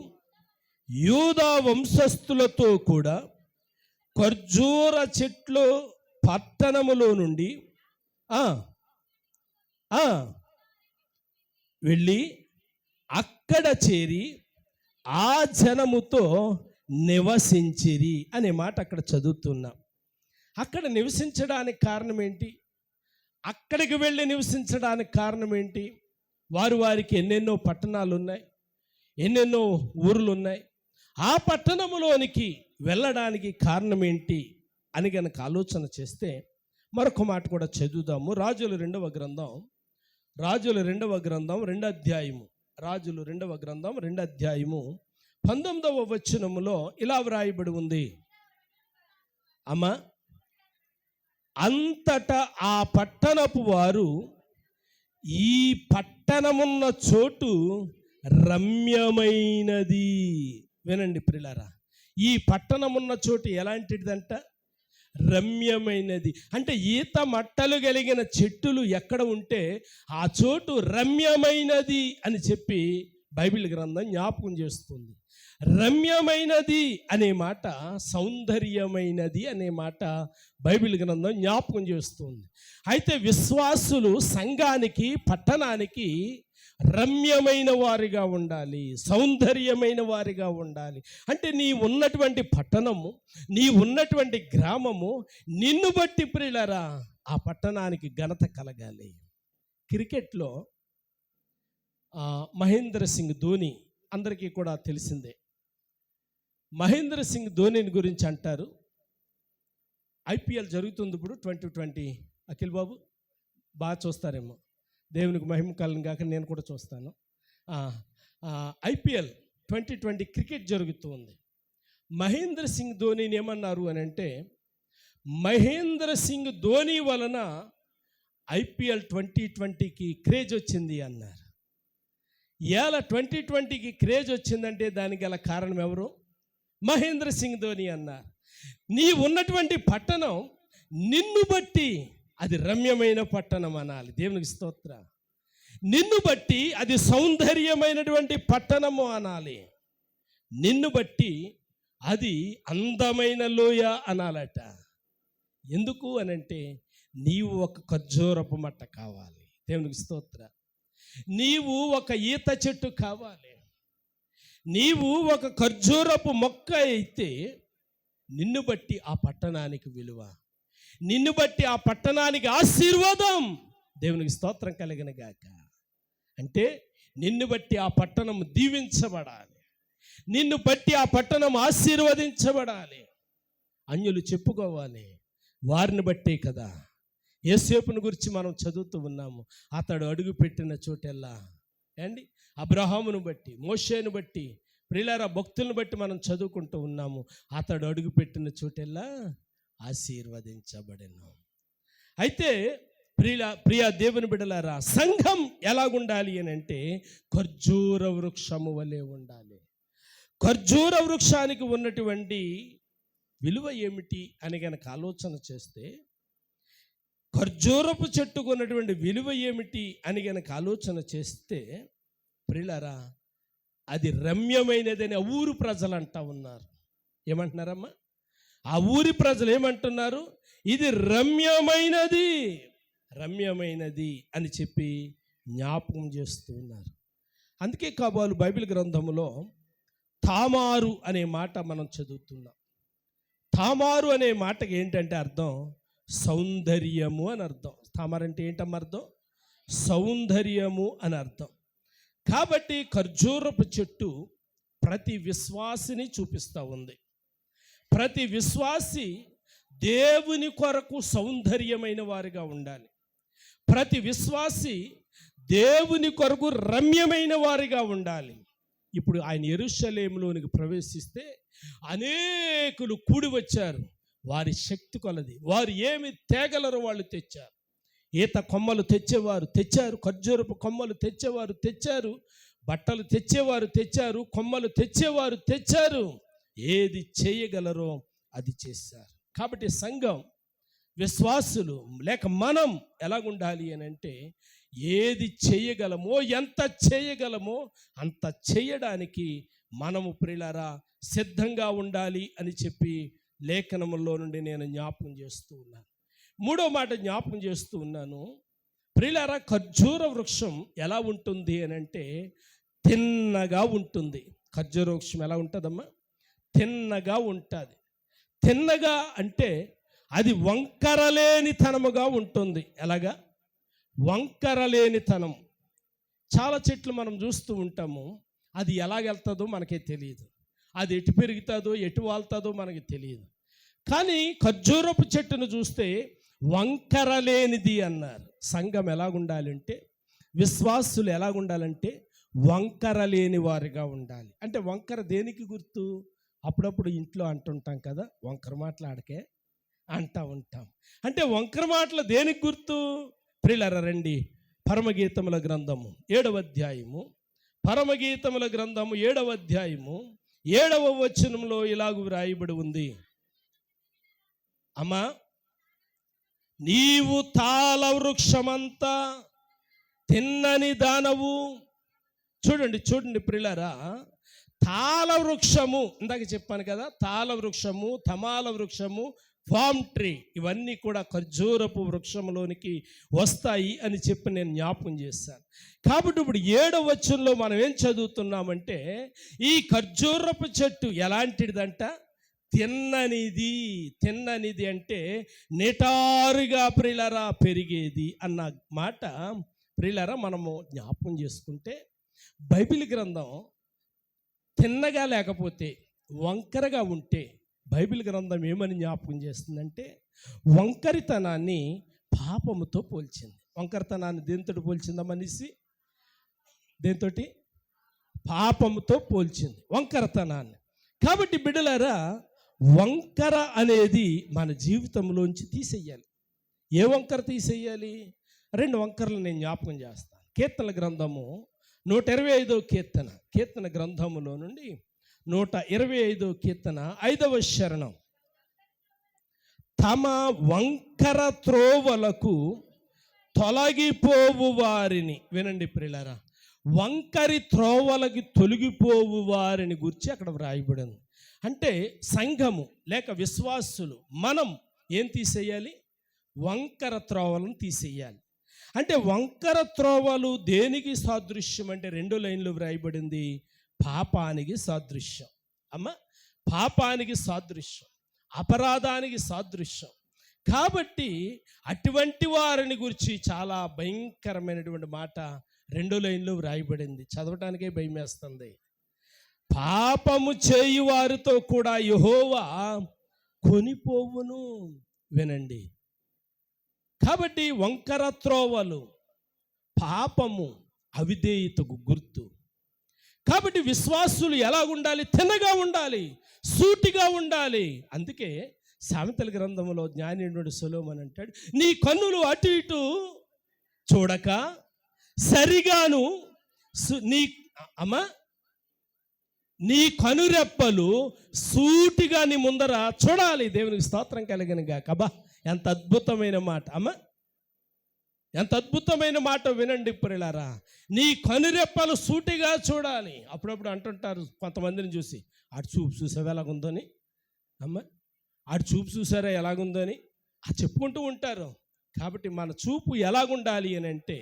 యూదా వంశస్థులతో కూడా ఖర్జూర చెట్లు పట్టణములో నుండి వెళ్ళి అక్కడ చేరి ఆ జనముతో నివసించిరి అనే మాట అక్కడ చదువుతున్నాం. అక్కడ నివసించడానికి కారణం ఏంటి? అక్కడికి వెళ్ళి నివసించడానికి కారణం ఏంటి? వారికి ఎన్నెన్నో పట్టణాలు ఉన్నాయి, ఎన్నెన్నో ఊర్లు ఉన్నాయి. ఆ పట్టణములోనికి వెళ్ళడానికి కారణం ఏంటి అని కనుక ఆలోచన చేస్తే మరొక మాట కూడా చదువుదాము. రాజుల రెండవ గ్రంథం 2వ అధ్యాయము, రాజులు 2వ గ్రంథం 2వ అధ్యాయము 19వ వచనములో ఇలా వ్రాయబడి ఉంది. అమ్మ, అంతటా ఆ పట్టణపు వారు ఈ పట్టణమున్న చోటు రమ్యమైనది. వినండి ప్రియులారా, ఈ పట్టణమున్న చోటు ఎలాంటిదంట? రమ్యమైనది. అంటే ఈత మట్టలు కలిగిన చెట్టులు ఎక్కడ ఉంటే ఆ చోటు రమ్యమైనది అని చెప్పి బైబిల్ గ్రంథం జ్ఞాపకం చేస్తుంది. రమ్యమైనది అనే మాట, సౌందర్యమైనది అనే మాట బైబిల్ గ్రంథం జ్ఞాపకం చేస్తుంది. అయితే విశ్వాసులు సంఘానికి, పట్టణానికి రమ్యమైన వారిగా ఉండాలి, సౌందర్యమైన వారిగా ఉండాలి. అంటే నీ ఉన్నటువంటి పట్టణము, నీ ఉన్నటువంటి గ్రామము నిన్ను బట్టి ప్రియులారా ఆ పట్టణానికి ఘనత కలగాలి. క్రికెట్లో మహేంద్ర సింగ్ ధోని అందరికీ కూడా తెలిసిందే. మహేంద్ర సింగ్ ధోనిని గురించి అంటారు, ఐపీఎల్ జరుగుతుంది ఇప్పుడు 2020. అఖిల్ బాబు బాగా చూస్తారేమో, దేవునికి మహిమ కలను కాక నేను కూడా చూస్తాను. ఐపీఎల్ 2020 క్రికెట్ జరుగుతూ ఉంది. మహేంద్ర సింగ్ ధోనిని ఏమన్నారు అని అంటే, మహేంద్ర సింగ్ ధోని వలన ఐపీఎల్ 2020కి క్రేజ్ వచ్చింది అన్నారు. ఇవాళ 2020కి క్రేజ్ వచ్చిందంటే దానికి గల కారణం ఎవరు? మహేంద్ర సింగ్ ధోని అన్నారు. నీ ఉన్నటువంటి పట్టణం నిన్ను బట్టి అది రమ్యమైన పట్టణం అనాలి. దేవునికి స్తోత్ర. నిన్ను బట్టి అది సౌందర్యమైనటువంటి పట్టణము అనాలి. నిన్ను బట్టి అది అందమైన లోయ అనాలట. ఎందుకు అనంటే నీవు ఒక ఖర్జూరపు మట్ట కావాలి. దేవునికి స్తోత్ర. నీవు ఒక ఈత చెట్టు కావాలి. నీవు ఒక ఖర్జూరపు మొక్క అయితే నిన్ను బట్టి ఆ పట్టణానికి విలువ, నిన్ను బట్టి ఆ పట్టణానికి ఆశీర్వాదం. దేవునికి స్తోత్రం కలిగిన గాక. అంటే నిన్ను బట్టి ఆ పట్టణం దీవించబడాలి, నిన్ను బట్టి ఆ పట్టణం ఆశీర్వదించబడాలి. అన్యులు చెప్పుకోవాలి, వారిని బట్టే కదా. యోసేపుని గురించి మనం చదువుతూ ఉన్నాము. అతడు అడుగు పెట్టిన చోటెల్లా అబ్రహామును బట్టి, మోషేను బట్టి, ప్రియులారా భక్తులను బట్టి మనం చదువుకుంటూ ఉన్నాము. అతడు అడుగు పెట్టిన చోటెల్లా ఆశీర్వదించబడెను. అయితే ప్రియ దేవుని బిడ్డలారా, సంఘం ఎలాగుండాలి అని అంటే ఖర్జూర వృక్షము వలె ఉండాలి. ఖర్జూర వృక్షానికి ఉన్నటువంటి విలువ ఏమిటి అని కనుక ఆలోచన చేస్తే, ఖర్జూరపు చెట్టుకు ఉన్నటువంటి విలువ ఏమిటి అని కనుక ఆలోచన చేస్తే ప్రియులారా, అది రమ్యమైనదని ఆ ఊరు ప్రజలు అంటా ఉన్నారు. ఏమంటున్నారమ్మా? ఆ ఊరి ప్రజలు ఏమంటున్నారు? ఇది రమ్యమైనది, రమ్యమైనది అని చెప్పి జ్ఞాపకం చేస్తూ ఉన్నారు. అందుకే కాబోలు బైబిల్ గ్రంథంలో తామారు అనే మాట మనం చదువుతున్నాం. తామారు అనే మాటకి ఏంటంటే అర్థం సౌందర్యము అని అర్థం. తామారు అంటే ఏంటమ్మా అర్థం? సౌందర్యము అని అర్థం. కాబట్టి ఖర్జూరపు చెట్టు ప్రతి విశ్వాసిని చూపిస్తూ ఉంది. ప్రతి విశ్వాసి దేవుని కొరకు సౌందర్యమైన వారిగా ఉండాలి. ప్రతి విశ్వాసి దేవుని కొరకు రమ్యమైన వారిగా ఉండాలి. ఇప్పుడు ఆయన యెరూషలేములోనికి ప్రవేశిస్తే అనేకులు కూడి వచ్చారు. వారి శక్తి కొలది వారు ఏమి తేగలరో వాళ్ళు తెచ్చారు. ఈత కొమ్మలు తెచ్చేవారు తెచ్చారు, ఖర్జూరపు కొమ్మలు తెచ్చేవారు తెచ్చారు, బట్టలు తెచ్చేవారు తెచ్చారు, కొమ్మలు తెచ్చేవారు తెచ్చారు. ఏది చేయగలరో అది చేశారు. కాబట్టి సంఘం, విశ్వాసులు లేక మనం ఎలాగుండాలి అని అంటే, ఏది చేయగలమో ఎంత చేయగలమో అంత చేయడానికి మనము ప్రియులారా సిద్ధంగా ఉండాలి అని చెప్పి లేఖనములో నుండి నేను జ్ఞాపకం చేస్తూ ఉన్నాను. మూడో మాట జ్ఞాపకం చేస్తూ ఉన్నాను. ప్రియులారా, ఖర్జూర వృక్షం ఎలా ఉంటుంది అని అంటే తిన్నగా ఉంటుంది. ఖర్జూర వృక్షం ఎలా ఉంటుందమ్మా? తిన్నగా ఉంటుంది. తిన్నగా అంటే అది వంకరలేనితనముగా ఉంటుంది. ఎలాగా? వంకరలేనితనం. చాలా చెట్లు మనం చూస్తూ ఉంటాము, అది ఎలాగెళ్తుందో మనకే తెలియదు, అది ఎటు పెరుగుతుందో ఎటు వాళ్తుందో మనకి తెలియదు. కానీ ఖర్జూరపు చెట్టును చూస్తే వంకరలేనిది అన్నారు. సంఘం ఎలాగుండాలంటే, విశ్వాసులు ఎలాగుండాలంటే వంకరలేని వారిగా ఉండాలి. అంటే వంకర దేనికి గుర్తు? అప్పుడప్పుడు ఇంట్లో అంటుంటాం కదా, వంకర మాటలాడకే అంటూ ఉంటాం. అంటే వంకర మాటలు దేనికి గుర్తు? ప్రియులారా రండి, పరమగీతముల గ్రంథము 7వ అధ్యాయము, పరమగీతముల గ్రంథము 7వ అధ్యాయము 7వ వచనంలో ఇలాగు వ్రాయబడి ఉంది. అమ్మా, నీవు తాళ వృక్షమంతా తిన్నని దానవు. చూడండి చూడండి ప్రియులారా, తాళ వృక్షము, ఇందాక చెప్పాను కదా, తాళ వృక్షము, తమాల వృక్షము, ఫామ్ ట్రీ, ఇవన్నీ కూడా ఖర్జూరపు వృక్షంలోనికి వస్తాయి అని చెప్పి నేను జ్ఞాపకం చేశాను. కాబట్టి ఇప్పుడు 7వ వచనంలో మనం ఏం చదువుతున్నామంటే, ఈ ఖర్జూరపు చెట్టు ఎలాంటిదంట? తిన్ననిది. తిన్ననిది అంటే నిటారుగా ప్రియులారా పెరిగేది అన్న మాట ప్రియులారా మనము జ్ఞాపకం చేసుకుంటే, బైబిల్ గ్రంథం తిన్నగా లేకపోతే వంకరగా ఉంటే బైబిల్ గ్రంథం ఏమని జ్ఞాపకం చేస్తుందంటే, వంకరితనాన్ని పాపముతో పోల్చింది. వంకరితనాన్ని దేనితో పోల్చిందా మనిషి? దేనితోటి? పాపముతో పోల్చింది వంకరతనాన్ని. కాబట్టి బిడ్డలారా, వంకర అనేది మన జీవితంలోంచి తీసేయాలి. ఏ వంకర తీసేయాలి? 2 వంకరలు నేను జ్ఞాపకం చేస్తాను. కీర్తన గ్రంథము 125వ కీర్తన, కీర్తన గ్రంథములో నుండి 125వ కీర్తన 5వ శరణం. తమ వంకర త్రోవలకు తొలగిపోవు వారిని, వినండి ప్రియులారా, వంకరి త్రోవలకి తొలగిపోవు వారిని గురించి అక్కడ వ్రాయబడింది. అంటే సంఘము లేక విశ్వాసులు మనం ఏం తీసేయాలి? వంకర త్రోవలను తీసేయాలి. అంటే వంకర త్రోవలు దేనికి సాదృశ్యం అంటే 2 లైన్లు వ్రాయబడింది, పాపానికి సాదృశ్యం. అమ్మ, పాపానికి సాదృశ్యం, అపరాధానికి సాదృశ్యం. కాబట్టి అటువంటి వారిని గురించి చాలా భయంకరమైనటువంటి మాట 2 లైన్లు వ్రాయబడింది. చదవటానికే భయం వేస్తుంది. పాపము చేయు వారితో కూడా యెహోవా కొనిపోవును. వినండి, కాబట్టి వంకర త్రోవలు పాపము, అవిధేయతకు గుర్తు. కాబట్టి విశ్వాసులు ఎలాగుండాలి? తిన్నగా ఉండాలి, సూటిగా ఉండాలి. అందుకే సామెతల గ్రంథంలో జ్ఞాని సొలొమోను అంటాడు, నీ కన్నులు అటు ఇటు చూడక సరిగాను నీ కనురెప్పలు సూటిగా నీ ముందర చూడాలి. దేవునికి స్తోత్రం కలిగిన గాక. అబ్బా, ఎంత అద్భుతమైన మాట అమ్మ, ఎంత అద్భుతమైన మాట. వినండి ప్రియులారా, నీ కనురెప్పలు సూటిగా చూడాలి. అప్పుడప్పుడు అంటుంటారు కొంతమందిని చూసి, ఆడు చూపు చూసావా ఎలాగుందని, అమ్మ ఆడు చూపు చూసారా ఎలాగుందని చెప్పుకుంటూ ఉంటారు. కాబట్టి మన చూపు ఎలాగుండాలి అని అంటే,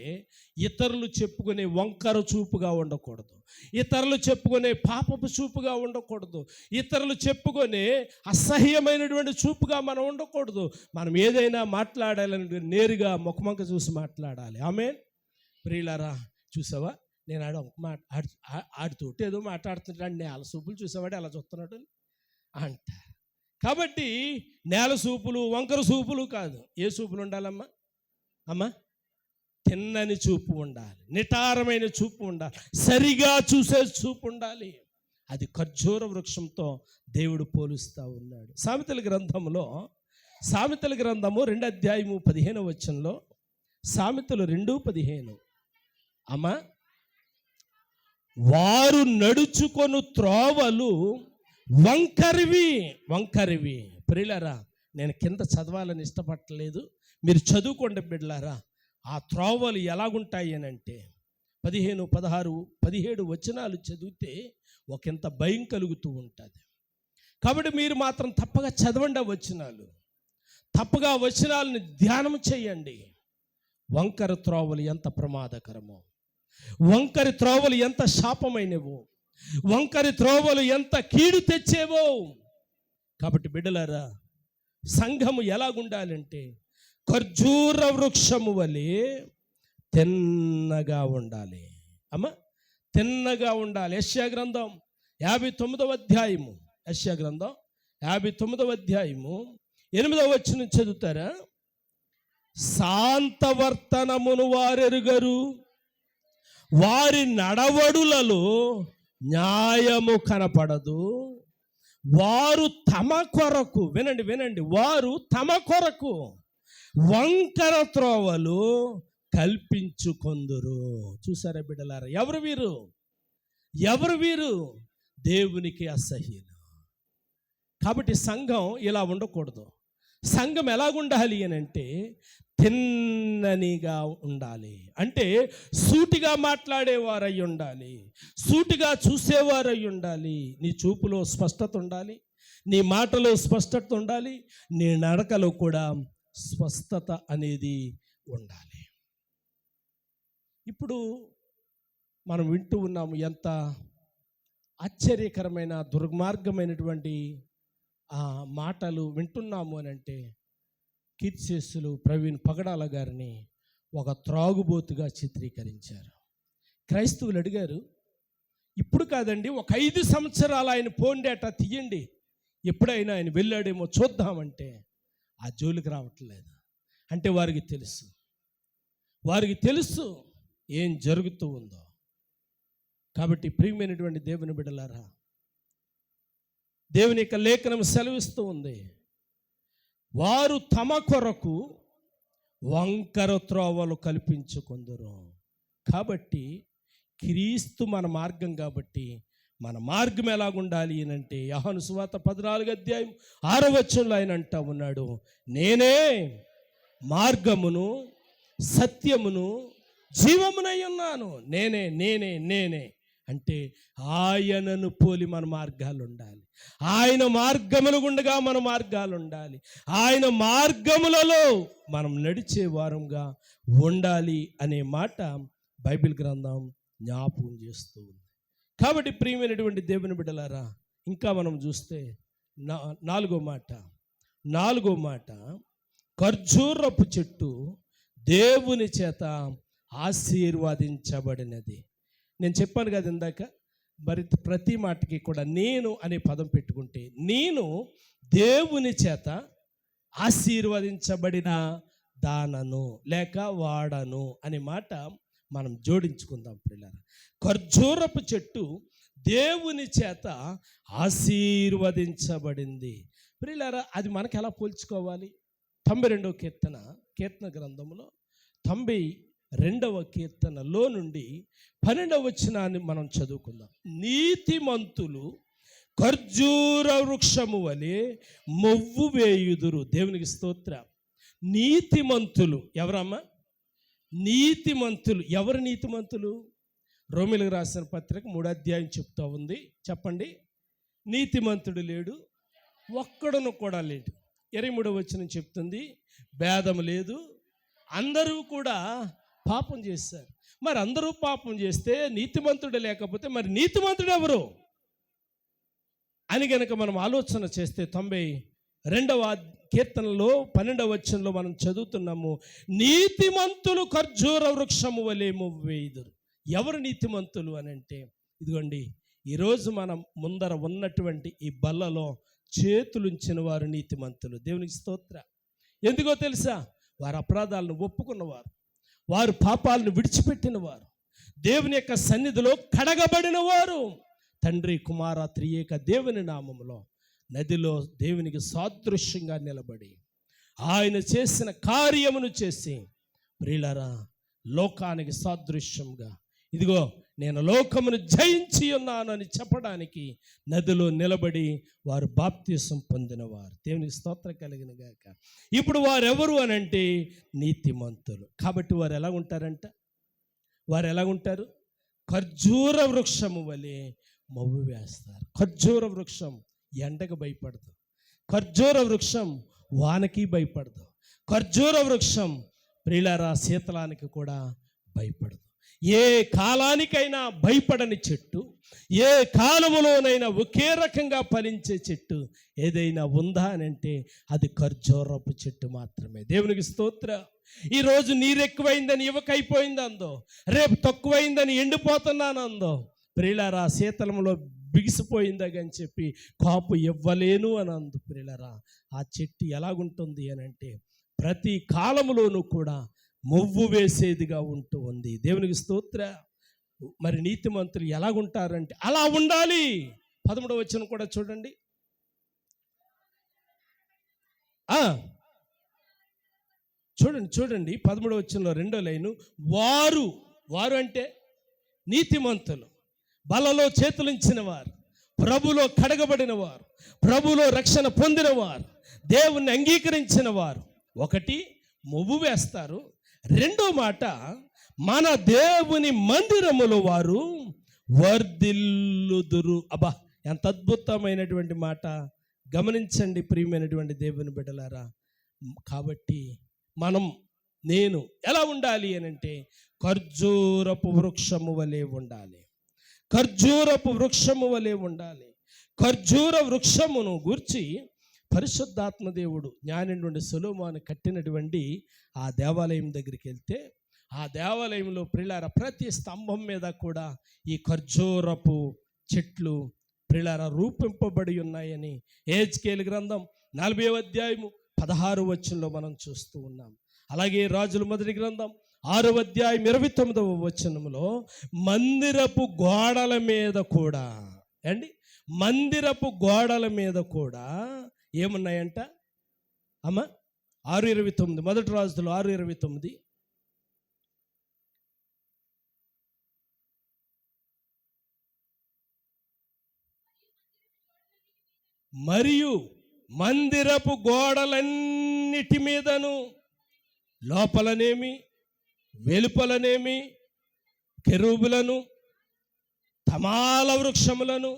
ఇతరులు చెప్పుకునే వంకర చూపుగా ఉండకూడదు, ఇతరులు చెప్పుకునే పాపపు చూపుగా ఉండకూడదు, ఇతరులు చెప్పుకునే అసహ్యమైనటువంటి చూపుగా మనం ఉండకూడదు. మనం ఏదైనా మాట్లాడాలని నేరుగా ముఖమంక చూసి మాట్లాడాలి. ఆమేన్. ప్రియులారా, చూసావా నేను ఆడితోటి ఏదో మాట్లాడుతున్నాడు, నేల చూపులు చూసేవాడు ఎలా చూస్తున్నాడు అంట. కాబట్టి నేల చూపులు, వంకర చూపులు కాదు. ఏ చూపులు ఉండాలమ్మా? అమ్మా, తిన్నని చూపు ఉండాలి, నిటారమైన చూపు ఉండాలి, సరిగా చూసే చూపు ఉండాలి. అది ఖర్జూర వృక్షంతో దేవుడు పోలుస్తూ ఉన్నాడు. సామెతల గ్రంథము 2:15 సామెతలు 2:15 అమ్మా, వారు నడుచుకొను త్రోవలు వంకరివి. ప్రియులారా, నేను కింద చదవాలని ఇష్టపడలేదు, మీరు చదువుకోండి బిడ్డలారా. ఆ త్రోవలు ఎలాగుంటాయి అని అంటే 15, 16, 17 వచనాలు చదివితే ఒకంత భయం కలుగుతూ ఉంటుంది. కాబట్టి మీరు మాత్రం తప్పగా చదవండి ఆ వచనాలు, తప్పగా వచనాలను ధ్యానం చేయండి. వంకర త్రోవలు ఎంత ప్రమాదకరమో, వంకరి త్రోవలు ఎంత శాపమైనవో, వంకరి త్రోవలు ఎంత కీడు తెచ్చేవో. కాబట్టి బిడ్డలారా, సంఘము ఎలాగుండాలంటే ఖర్జూర వృక్షము వలె తిన్నగా ఉండాలి. అమ్మ, తిన్నగా ఉండాలి. యెషయా గ్రంథం 59 8 చదువుతారా? శాంతవర్తనమును వారెరుగరు, వారి నడవడులలో న్యాయము కనపడదు. వారు తమ కొరకు, వినండి, వారు తమ కొరకు వంకర త్రోవలు కల్పించుకొందురు. చూసారా బిడ్డలారా, ఎవరు వీరు? దేవునికి అసహ్యులు. కాబట్టి సంఘం ఇలా ఉండకూడదు. సంఘం ఎలాగుండాలి అని అంటే తిన్ననిగా ఉండాలి. అంటే సూటిగా మాట్లాడేవారై ఉండాలి, సూటిగా చూసేవారై ఉండాలి. నీ చూపులో స్పష్టత ఉండాలి, నీ మాటలో స్పష్టత ఉండాలి, నీ నడకలో కూడా స్పష్టత అనేది ఉండాలి. ఇప్పుడు మనం వింటూ ఉన్నాము, ఎంత ఆశ్చర్యకరమైన దుర్మార్గమైనటువంటి మాటలు వింటున్నాము అని అంటే, కీర్తిశేషులు ప్రవీణ్ పగడాల గారిని ఒక త్రాగుబోతుగా చిత్రీకరించారు. క్రైస్తవులు అడిగారు, ఇప్పుడు కాదండి, ఒక 5 సంవత్సరాలు ఆయన ఫోన్ డేటా తీయండి, ఎప్పుడైనా ఆయన వెళ్ళాడేమో చూద్దామంటే ఆ జోలికి రావట్లేదు. అంటే వారికి తెలుసు ఏం జరుగుతూ ఉందో. కాబట్టి ప్రియమైనటువంటి దేవుని బిడ్డలారా, దేవుని యొక్క లేఖనం సెలవిస్తూ ఉంది, వారు తమ కొరకు వంకర త్రోవలు కల్పించుకొందురు. కాబట్టి క్రీస్తు మన మార్గం, కాబట్టి మన మార్గం ఎలాగుండాలి అని అంటే, యోహాను సువార్త 14:6 ఆయన అంటా ఉన్నాడు, నేనే మార్గమును సత్యమును జీవమునై ఉన్నాను. నేనే అంటే ఆయనను పోలి మన మార్గాలు ఉండాలి, ఆయన మార్గములు గుండగా మన మార్గాలు ఉండాలి, ఆయన మార్గములలో మనం నడిచే వారంగా ఉండాలి అనే మాట బైబిల్ గ్రంథం జ్ఞాపకం చేస్తూ ఉంది. కాబట్టి ప్రియమైనటువంటి దేవుని బిడ్డలారా, ఇంకా మనం చూస్తే నాలుగో మాట, ఖర్జూరపు చెట్టు దేవుని చేత ఆశీర్వదించబడినది. నేను చెప్పాను కదా ఇందాక, మరి ప్రతి మాటకి కూడా నేను అనే పదం పెట్టుకుంటే, నేను దేవుని చేత ఆశీర్వదించబడిన దానను లేక వాడను అనే మాట మనం జోడించుకుందాం పిల్లరా. ఖర్జూరపు చెట్టు దేవుని చేత ఆశీర్వదించబడింది. పిల్లరా, అది మనకు ఎలా పోల్చుకోవాలి? 92వ కీర్తన గ్రంథంలో 92వ కీర్తనలో నుండి 12వ వచనాన్ని మనం చదువుకుందాం. నీతిమంతులు ఖర్జూర వృక్షము వలె మొవ్వు వేయుదురు. దేవునికి స్తోత్రం. నీతిమంతులు ఎవరమ్మా? నీతిమంతులు. ఎవరు నీతిమంతులు? రోమీయులకు రాసిన పత్రిక 3 చెప్తా ఉంది. చెప్పండి. నీతిమంతుడు లేడు, ఒక్కడును కూడా లేడు. 23వ వచనం చెప్తుంది, భేదం లేదు, అందరూ కూడా పాపం చేశారు. మరి అందరూ పాపం చేస్తే నీతిమంతుడు లేకపోతే మరి నీతిమంతుడు ఎవరు అని గనక మనం ఆలోచన చేస్తే 92వ కీర్తనలో 12వ వచనంలో మనం చదువుతున్నాము, నీతిమంతులు ఖర్జూర వృక్షము వలె మొవ్వు వేయుదురు. ఎవరు నీతిమంతులు అని అంటే, ఇదిగోండి, ఈరోజు మనం ముందర ఉన్నటువంటి ఈ బల్లలో చేతులుంచిన వారు నీతిమంతులు. దేవునికి స్తోత్రం. ఎందుకో తెలుసా? వారు అపరాధాలను ఒప్పుకున్నవారు, వారు పాపాలను విడిచిపెట్టిన వారు, దేవుని యొక్క సన్నిధిలో కడగబడిన వారు, తండ్రి కుమార త్రియేక దేవుని నామములో నదిలో దేవునికి సాదృశ్యంగా నిలబడి ఆయన చేసిన కార్యమును చేసి ప్రియులారా లోకానికి సాదృశ్యంగా ఇదిగో నేను లోకమును జయించి ఉన్నాను అని చెప్పడానికి నదిలో నిలబడి వారు బాప్తీసం పొందినవారు. దేవునికి స్తోత్రం కలిగిన గాక. ఇప్పుడు వారెవరు అని అంటే నీతిమంతులు. కాబట్టి వారు ఎలా ఉంటారంట? వారు ఎలా ఉంటారు? ఖర్జూర వృక్షము వలె మవ్వు వేస్తారు. ఖర్జూర వృక్షం ఎండకు భయపడదు. ఖర్జూర వృక్షం వానకి భయపడదు. ఖర్జూర వృక్షం ప్రియులారా శీతలానికి కూడా భయపడదు. ఏ కాలానికైనా భయపడని చెట్టు, ఏ కాలములోనైనా ఒకే రకంగా ఫలించే చెట్టు ఏదైనా ఉందా అని అంటే అది ఖర్జూరపు చెట్టు మాత్రమే. దేవునికి స్తోత్రం. ఈరోజు నీరు ఎక్కువైందని ఇవ్వకైపోయిందందో, రేపు తక్కువైందని ఎండిపోతున్నానందో, ప్రియులారా శీతలంలో బిగిసిపోయిందని చెప్పి కాపు ఇవ్వలేను అని అందు. ప్రియులారా ఆ చెట్టు ఎలాగుంటుంది అని అంటే ప్రతి కాలములోనూ కూడా మొవ్వు వేసేదిగా ఉంటూ ఉంది. దేవునికి స్తోత్ర. మరి నీతిమంతులు ఎలాగుంటారంటే అలా ఉండాలి. 13వ వచనం కూడా చూడండి. చూడండి 13వ వచనంలో 2వ లైను, వారు అంటే నీతిమంతులు, బలలో చేతులుంచిన వారు, ప్రభులో కడగబడిన వారు, ప్రభులో రక్షణ పొందిన వారు, దేవుణ్ణి అంగీకరించిన వారు ఒకటి మొవ్వు వేస్తారు. రెండో మాట, మన దేవుని మందిరములో వారు వర్ధిల్లుదురు. అబ్బా ఎంత అద్భుతమైనటువంటి మాట. గమనించండి ప్రియమైనటువంటి దేవుని బిడ్డలారా. కాబట్టి నేను ఎలా ఉండాలి అని అంటే ఖర్జూరపు వృక్షము వలె ఉండాలి. ఖర్జూరపు వృక్షము వలె ఉండాలి. ఖర్జూర వృక్షమును గూర్చి పరిశుద్ధాత్మ దేవుడు జ్ఞాని నుండి సొలొమోను కట్టినటువంటి ఆ దేవాలయం దగ్గరికి వెళ్తే ఆ దేవాలయంలో ప్రియులారా ప్రతి స్తంభం మీద కూడా ఈ ఖర్జూరపు చెట్లు ప్రియులారా రూపింపబడి ఉన్నాయని యెహెజ్కేలు గ్రంథం 40వ అధ్యాయము 16వ వచనంలో మనం చూస్తూ ఉన్నాం. అలాగే రాజుల మొదటి గ్రంథం 6వ అధ్యాయం 29వ వచనంలో మందిరపు గోడల మీద కూడా మందిరపు గోడల మీద కూడా ఏమున్నాయంట అమ్మా? 6:29 మొదటి రాజులు 6:29. మరియు మందిరపు గోడలన్నిటి మీదను లోపలనేమి వెలుపలనేమి కెరూబులను, తమాల వృక్షములను,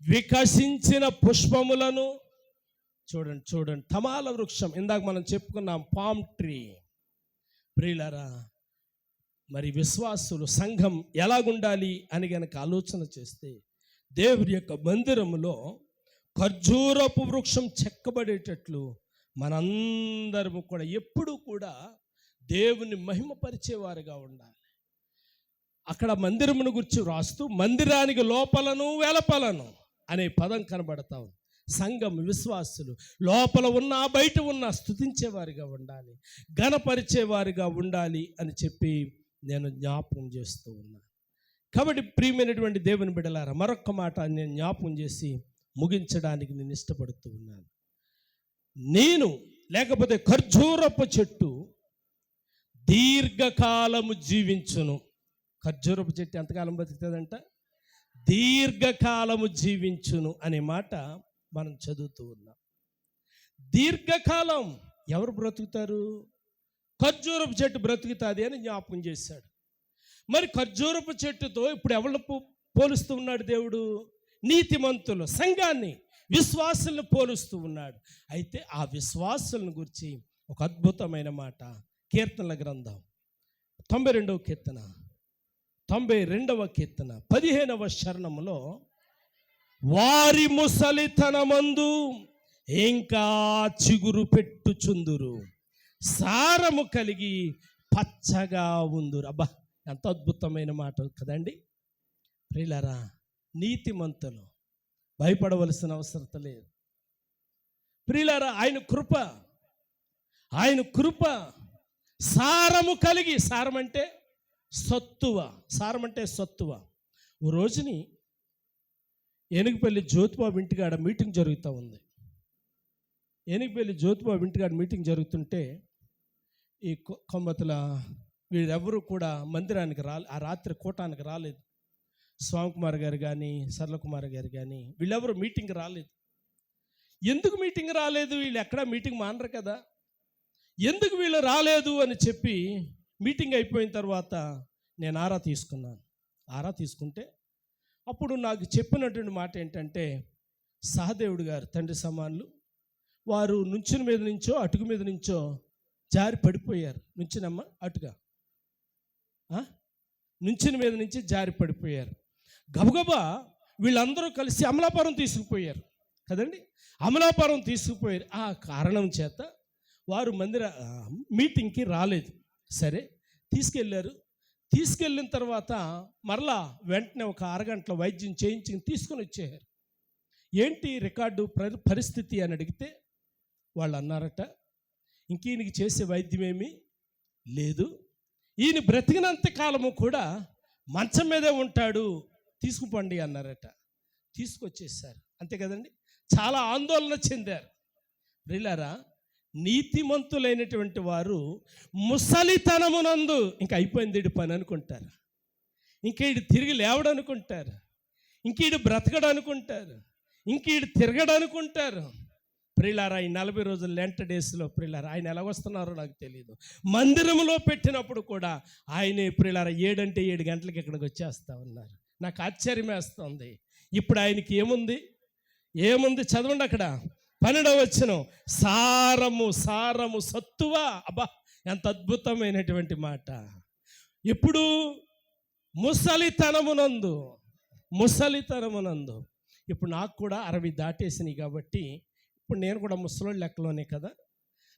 వికసించిన పుష్పములను. చూడండి తమాల వృక్షం ఇందాక మనం చెప్పుకున్నాం, పామ్ ట్రీ. ప్రియులారా మరి విశ్వాసులు సంఘం ఎలాగుండాలి అని గనక ఆలోచన చేస్తే దేవుని యొక్క మందిరములో ఖర్జూరపు వృక్షం చెక్కబడేటట్లు మనందరము కూడా ఎప్పుడూ కూడా దేవుని మహిమపరిచేవారుగా ఉండాలి. అక్కడ మందిరమును గురించి రాస్తూ మందిరానికి లోపలను వెలపలను అనే పదం కనబడతాం. సంఘం విశ్వాసులు లోపల ఉన్నా బయట ఉన్నా స్తుతించేవారిగా ఉండాలి, ఘనపరిచేవారిగా ఉండాలి అని చెప్పి నేను జ్ఞాపకం చేస్తూ ఉన్నాను. కాబట్టి ప్రియమైనటువంటి దేవుని బిడ్డలారా మరొక్క మాట నేను జ్ఞాపకం చేసి ముగించడానికి నేను ఇష్టపడుతూ ఉన్నాను. లేకపోతే ఖర్జూరపు చెట్టు దీర్ఘకాలము జీవించును. ఖర్జూరపు చెట్టు ఎంతకాలం బతుకుతుందంట? దీర్ఘకాలము జీవించును అనే మాట మనం చదువుతూ ఉన్నాం. దీర్ఘకాలం ఎవరు బ్రతుకుతారు? ఖర్జూరపు చెట్టు బ్రతుకుతుంది అని జ్ఞాపకం చేశాడు. మరి ఖర్జూరపు చెట్టుతో ఇప్పుడు ఎవరు పోలుస్తూ ఉన్నాడు దేవుడు? నీతిమంతులు, సంఘాన్ని, విశ్వాసులను పోలుస్తూ ఉన్నాడు. అయితే ఆ విశ్వాసులను గురించి ఒక అద్భుతమైన మాట కీర్తనల గ్రంథం 92వ కీర్తన 92వ కీర్తన 15వ శరణములో, వారి ముసలితనమందు ఇంకా చిగురు పెట్టుచుందురు, సారము కలిగి పచ్చగా ఉందురు. అబ్బా ఎంత అద్భుతమైన మాట కదండి. ప్రియులారా నీతిమంతులు భయపడవలసిన అవసరం లేదు. ప్రియులారా ఆయన కృప సారము కలిగి, సారం అంటే సత్తువ. ఓ రోజుని ఏనుగుపల్లి జ్యోతిబాబు ఇంటికాడ మీటింగ్ జరుగుతూ ఉంది. ఏనుగుపల్లి జ్యోతిబాబు ఇంటికాడ మీటింగ్ జరుగుతుంటే ఈ కొమ్మతుల వీరెవరూ కూడా మందిరానికి ఆ రాత్రి కూటానికి రాలేదు. స్వామికుమార్ గారు కానీ సరళకుమార్ గారు కానీ వీళ్ళెవరు మీటింగ్ రాలేదు. ఎందుకు మీటింగ్ రాలేదు? వీళ్ళు ఎక్కడా మీటింగ్ మానరు కదా, ఎందుకు వీళ్ళు రాలేదు అని చెప్పి మీటింగ్ అయిపోయిన తర్వాత నేను ఆరా తీసుకున్నాను. ఆరా తీసుకుంటే అప్పుడు నాకు చెప్పినటువంటి మాట ఏంటంటే, సహదేవుడు గారు తండ్రి సమానులు వారు నుంచుని మీద నుంచో అటుకు మీద నుంచో జారి పడిపోయారు. నుంచినమ్మా అటుగా నుంచిన మీద నుంచి జారి పడిపోయారు. గబగబా వీళ్ళందరూ కలిసి అమలాపురం తీసుకుపోయారు కదండి. అమలాపురం తీసుకుపోయారు. ఆ కారణం చేత వారు మీటింగ్కి రాలేదు. సరే తీసుకెళ్ళారు. తీసుకెళ్ళిన తర్వాత మరలా వెంటనే ఒక అరగంటలో వైద్యం చేయించి తీసుకొని వచ్చేయారు. ఏంటి రికార్డు పరిస్థితి అని అడిగితే వాళ్ళు అన్నారట, ఇంక ఈయనకి చేసే వైద్యమేమీ లేదు, ఈయన బ్రతికినంత కాలము కూడా మంచం మీదే ఉంటాడు, తీసుకుపోండి అన్నారట. తీసుకొచ్చేసారు. అంతే కదండి. చాలా ఆందోళన చెందారు. ప్రియులారా, నీతిమంతులైనటువంటి వారు ముసలితనమునందు ఇంకా అయిపోయింది ఈడు పని అనుకుంటారు, ఇంక ఈడు తిరిగి లేవడం అనుకుంటారు, ఇంక ఈడు బ్రతకడం అనుకుంటారు, ఇంక ఈడు తిరగడం అనుకుంటారు. ప్రియులారా, ఈ 40 రోజులు లెంట్ డేస్లో ప్రియులారా ఆయన ఎలాగొస్తున్నారో నాకు తెలియదు. మందిరంలో పెట్టినప్పుడు కూడా ఆయనే ప్రియులారా 7 అంటే 7 గంటలకి ఇక్కడికి వచ్చేస్తూ ఉన్నారు. నాకు ఆశ్చర్యం వేస్తుంది. ఇప్పుడు ఆయనకి ఏముంది చదవండి అక్కడ 12వ వచనం, సారము సత్తువ. అబ్బా, ఎంత అద్భుతమైనటువంటి మాట. ఇప్పుడు ముసలితనమునందు ఇప్పుడు నాకు కూడా 60 దాటేసినాయి కాబట్టి ఇప్పుడు నేను కూడా ముసలోళ్ళ లెక్కలోనే కదా.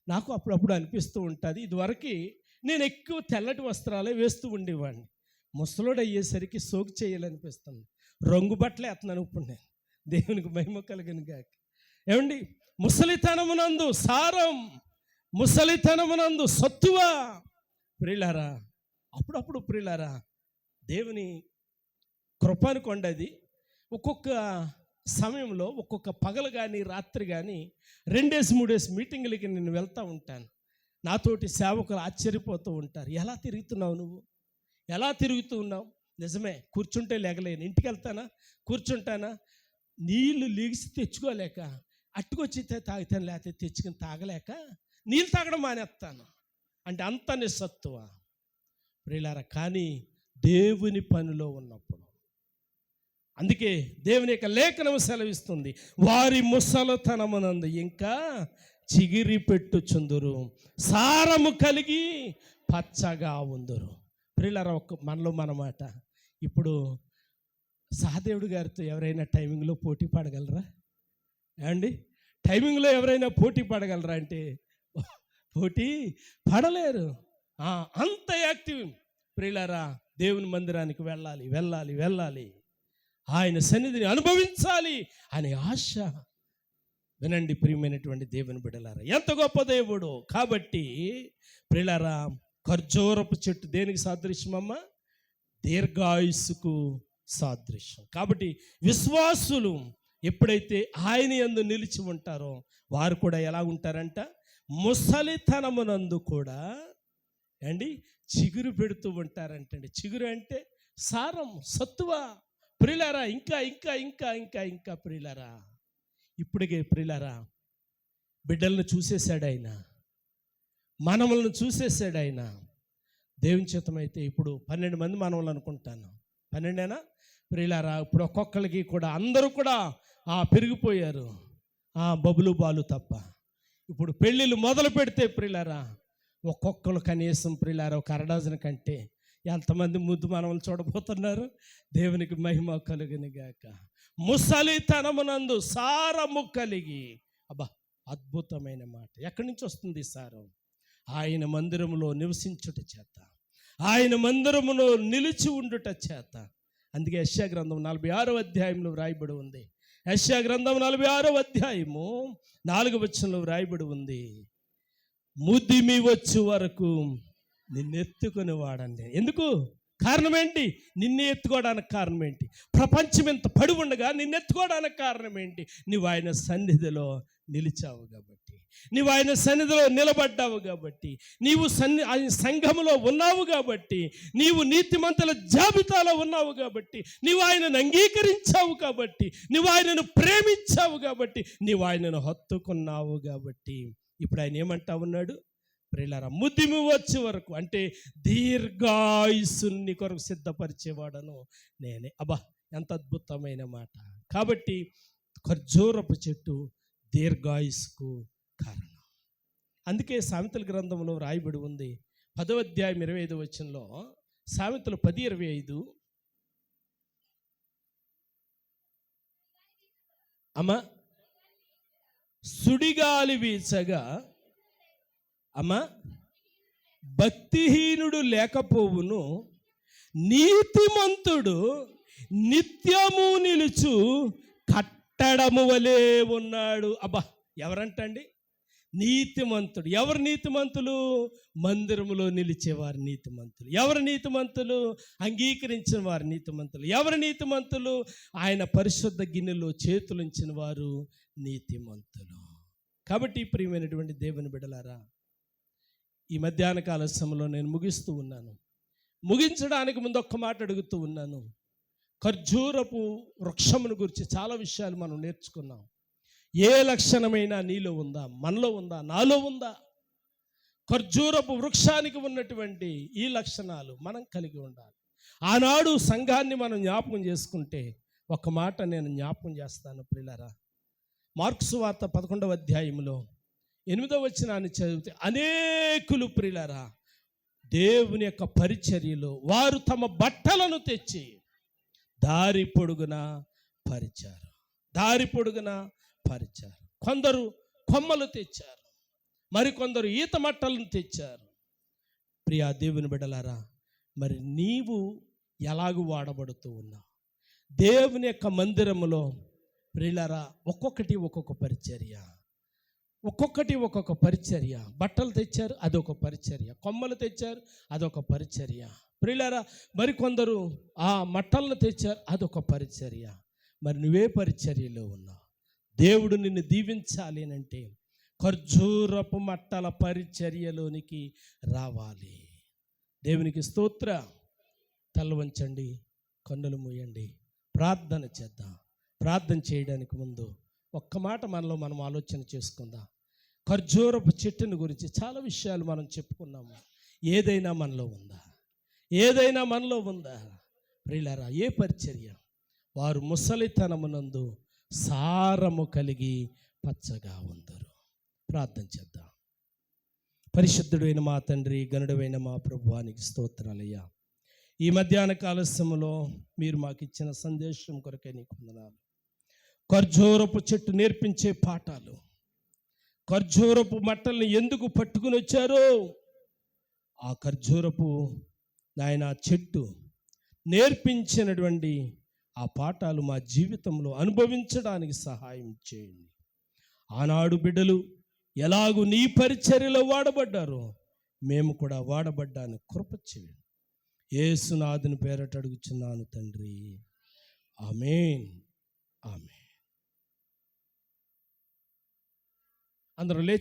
నాకు అప్పుడప్పుడు అనిపిస్తూ ఉంటుంది, ఇదివరకు నేను ఎక్కువ తెల్లటి వస్త్రాలే వేస్తూ ఉండేవాడిని. ముసలోడు అయ్యేసరికి సోకు చేయాలనిపిస్తుంది, రంగు బట్టలే వేస్తున్నాను ఇప్పుడు నేను. దేవునికి మహిమ కలుగును గాక. ఏమండి, ముసలితనమునందు సారం, ముసలితనమునందు సత్తువ. ప్రియులారా, అప్పుడప్పుడు ప్రియులారా దేవుని కృప అనుకోండి, అది ఒక్కొక్క సమయంలో ఒక్కొక్క పగలు కానీ రాత్రి కానీ 2-3 మీటింగులకి నేను వెళ్తూ ఉంటాను. నాతోటి సేవకులు ఆశ్చర్యపోతూ ఉంటారు, ఎలా తిరుగుతున్నావు నువ్వు, ఎలా తిరుగుతూ ఉన్నావు. నిజమే, కూర్చుంటే లేగలేను, ఇంటికి వెళ్తానా కూర్చుంటానా, నీళ్లు లీగిసి తెచ్చుకోలేక అట్టుకొచ్చి తాగుతాను, లేకపోతే తెచ్చుకుని తాగలేక నీళ్ళు తాగడం మానేస్తాను. అంటే అంత నిస్సత్తువ ప్రియులారా. కానీ దేవుని పనిలో ఉన్నప్పుడు, అందుకే దేవుని యొక్క లేఖనం సెలవిస్తుంది, వారి ముసలితనమునందు ఇంకా చిగిరి పెట్టుచుందురు, సారము కలిగి పచ్చగా ఉందురు. ప్రియులారా, మనలో మనమాట. ఇప్పుడు సహదేవుడు గారితో ఎవరైనా టైమింగ్లో పోటీ పడగలరా అండి? టైమింగ్లో ఎవరైనా పోటీ పడగలరా అంటే పోటీ పడలేరు. అంత యాక్టివ్. ప్రియులారా, దేవుని మందిరానికి వెళ్ళాలి, ఆయన సన్నిధిని అనుభవించాలి అనే ఆశ. వినండి ప్రియమైనటువంటి దేవుని బిడ్డలారా, ఎంత గొప్ప దేవుడు. కాబట్టి ప్రియులారా, ఖర్జూరపు చెట్టు దేనికి సాదృశ్యమమ్మ? దీర్ఘాయుస్సుకు సాదృశ్యం. కాబట్టి విశ్వాసులు ఎప్పుడైతే ఆయన యందు నిలిచి ఉంటారో వారు కూడా ఎలా ఉంటారంట? ముసలితనమునందు కూడా చిగురు పెడుతూ ఉంటారంటండి. చిగురు అంటే సారం, సత్తువ. ప్రియులారా, ఇంకా ప్రియులారా, ఇప్పటికే ప్రియులారా బిడ్డలను చూసేశాడు ఆయన, మనములను చూసేశాడు ఆయన. దేవుని చిత్తమైతే ఇప్పుడు 12 మంది మనవలు అనుకుంటాను. 12ఏనా ప్రియులారా? ఇప్పుడు ఒక్కొక్కరికి కూడా అందరూ కూడా పెరిగిపోయారు, బబులు బాలు తప్ప. ఇప్పుడు పెళ్ళిళ్ళు మొదలు పెడితే ప్రియులారా ఒక్కొక్కరు కనీసం ప్రియులారా ఒక 1/2 డజన్ కంటే ఎంతమంది ముద్దు మనవలు చూడబోతున్నారు. దేవునికి మహిమ కలుగును గాక. ముసలితనమునందు సారము కలిగి. అబ్బా, అద్భుతమైన మాట. ఎక్కడి నుంచి వస్తుంది సారం? ఆయన మందిరములో నివసించుట చేత, ఆయన మందిరములో నిలిచి ఉండుట చేత. అందుకే యెషయా గ్రంథం 46వ అధ్యాయంలో వ్రాయబడి ఉంది. యెషయా గ్రంథం 46వ అధ్యాయము 4వ వచనంలో వ్రాయబడి ఉంది, ముదిమి వచ్చు వరకు నిన్నెత్తుకుని వాడండి. ఎందుకు కారణం ఏంటి? నిన్ను ఎత్తుకోవడానికి కారణం ఏంటి? ప్రపంచం ఇంత పడి ఉండగా నిన్ను ఎత్తుకోవడానికి కారణం ఏంటి? నువ్వు ఆయన సన్నిధిలో నిలిచావు కాబట్టి, నీవు ఆయన సన్నిధిలో నిలబడ్డావు కాబట్టి, నీవు ఆయన సంఘములో ఉన్నావు కాబట్టి, నీవు నీతిమంతుల జాబితాలో ఉన్నావు కాబట్టి, నీవు ఆయనను అంగీకరించావు కాబట్టి, నువ్వు ఆయనను ప్రేమించావు కాబట్టి, నీవు ఆయనను హత్తుకున్నావు కాబట్టి, ఇప్పుడు ఆయన ఏమంటా ఉన్నాడు? ప్రియులారా, ముదిమి వచ్చే వరకు, అంటే దీర్ఘాయుస్సుని కొరకు సిద్ధపరిచేవాడను నేనే. అబ్బా, ఎంత అద్భుతమైన మాట. కాబట్టి ఖర్జూరపు చెట్టు దీర్ఘాయుస్సుకు కారణం. అందుకే సామెతల గ్రంథంలో రాయబడి ఉంది, 10వ అధ్యాయం 25వ వచనంలో, సామెతలు 10:25, అమ్మ సుడిగాలి వీచగా అమ్మ భక్తిహీనుడు లేకపోవును, నీతిమంతుడు నిత్యము నిలుచు కట్టడము వలె ఉన్నాడు. అబ్బా, ఎవరంటండి? నీతిమంతుడు. ఎవరు నీతిమంతులు? మందిరములో నిలిచేవారు నీతిమంతులు. ఎవరు నీతిమంతులు? అంగీకరించిన వారు నీతిమంతులు. ఎవరు నీతిమంతులు? ఆయన పరిశుద్ధ గిన్నెలో చేతులుంచిన వారు నీతిమంతులు. కాబట్టి ప్రియమైనటువంటి దేవుని బిడ్డలారా, ఈ మధ్యాహ్న కాల సమయంలో నేను ముగిస్తూ ఉన్నాను. ముగించడానికి ముందు ఒక్క మాట అడుగుతూ ఉన్నాను. ఖర్జూరపు వృక్షమును గురించి చాలా విషయాలు మనం నేర్చుకున్నాం. ఏ లక్షణమైనా నీలో ఉందా? మనలో ఉందా? నాలో ఉందా? ఖర్జూరపు వృక్షానికి ఉన్నటువంటి ఈ లక్షణాలు మనం కలిగి ఉండాలి. ఆనాడు సంఘాన్ని మనం జ్ఞాపకం చేసుకుంటే ఒక మాట నేను జ్ఞాపకం చేస్తాను ప్రియులారా. మార్కు సువార్త 11వ అధ్యాయంలో 8వ వచనాన్ని చదివితే, అనేకులు ప్రియులారా దేవుని యొక్క పరిచర్యలో వారు తమ బట్టలను తెచ్చి దారి పొడుగున పరిచారు. దారి పొడుగున పరిచారు. కొందరు కొమ్మలు తెచ్చారు, మరికొందరు ఈత మట్టలను తెచ్చారు. ప్రియా దేవుని బిడ్డలారా, మరి నీవు ఎలాగూ వాడబడుతూ ఉన్నావు? దేవుని యొక్క మందిరములో ప్రియులారా ఒక్కొక్కటి ఒక్కొక్క పరిచర్య, ఒక్కొక్కటి ఒక్కొక్క పరిచర్య. బట్టలు తెచ్చారు, అదొక పరిచర్య. కొమ్మలు తెచ్చారు, అదొక పరిచర్య. ప్రియులారా, మరికొందరు ఆ మట్టలను తెచ్చారు, అదొక పరిచర్య. మరి నువ్వే పరిచర్యలో ఉన్నావు? దేవుడు నిన్ను దీవించాలి అంటే ఖర్జూరపు మట్టల పరిచర్యలోనికి రావాలి. దేవునికి స్తోత్ర. తల వంచండి, కన్నులు మూయండి, ప్రార్థన చేద్దాం. ప్రార్థన చేయడానికి ముందు ఒక్క మాట మనలో మనం ఆలోచన చేసుకుందాం. ఖర్జూరపు చెట్టుని గురించి చాలా విషయాలు మనం చెప్పుకున్నాము. ఏదైనా మనలో ఉందా? ఏదైనా మనలో ఉందా? ప్రియులారా, ఏ పరిచర్య? వారు ముసలితనమునందు సారము కలిగి పచ్చగా ఉందరు. ప్రార్థన చేద్దాం. పరిశుద్ధుడైన మా తండ్రి, గనుడైన మా ప్రభువానికి స్తోత్రాలయ్యా. ఈ మధ్యాహ్న కాలస్యములో మీరు మాకు ఇచ్చిన సందేశం కొరకే నీకు వందనాలు. ఖర్జూరపు చెట్టు నేర్పించే పాఠాలు, ఖర్జూరపు మట్టల్ని ఎందుకు పట్టుకుని వచ్చారో, ఆ ఖర్జూరపు నాయన చెట్టు నేర్పించినటువంటి ఆ పాఠాలు మా జీవితంలో అనుభవించడానికి సహాయం చేయండి. ఆనాడు బిడ్డలు ఎలాగూ నీ పరిచర్యలో వాడబడ్డారో మేము కూడా వాడబడ్డానికి కృప చేయండి. యేసునాథుని పేరట అడుగుచున్నాను తండ్రి, ఆమేన్, ఆమేన్. అందరూ లేచి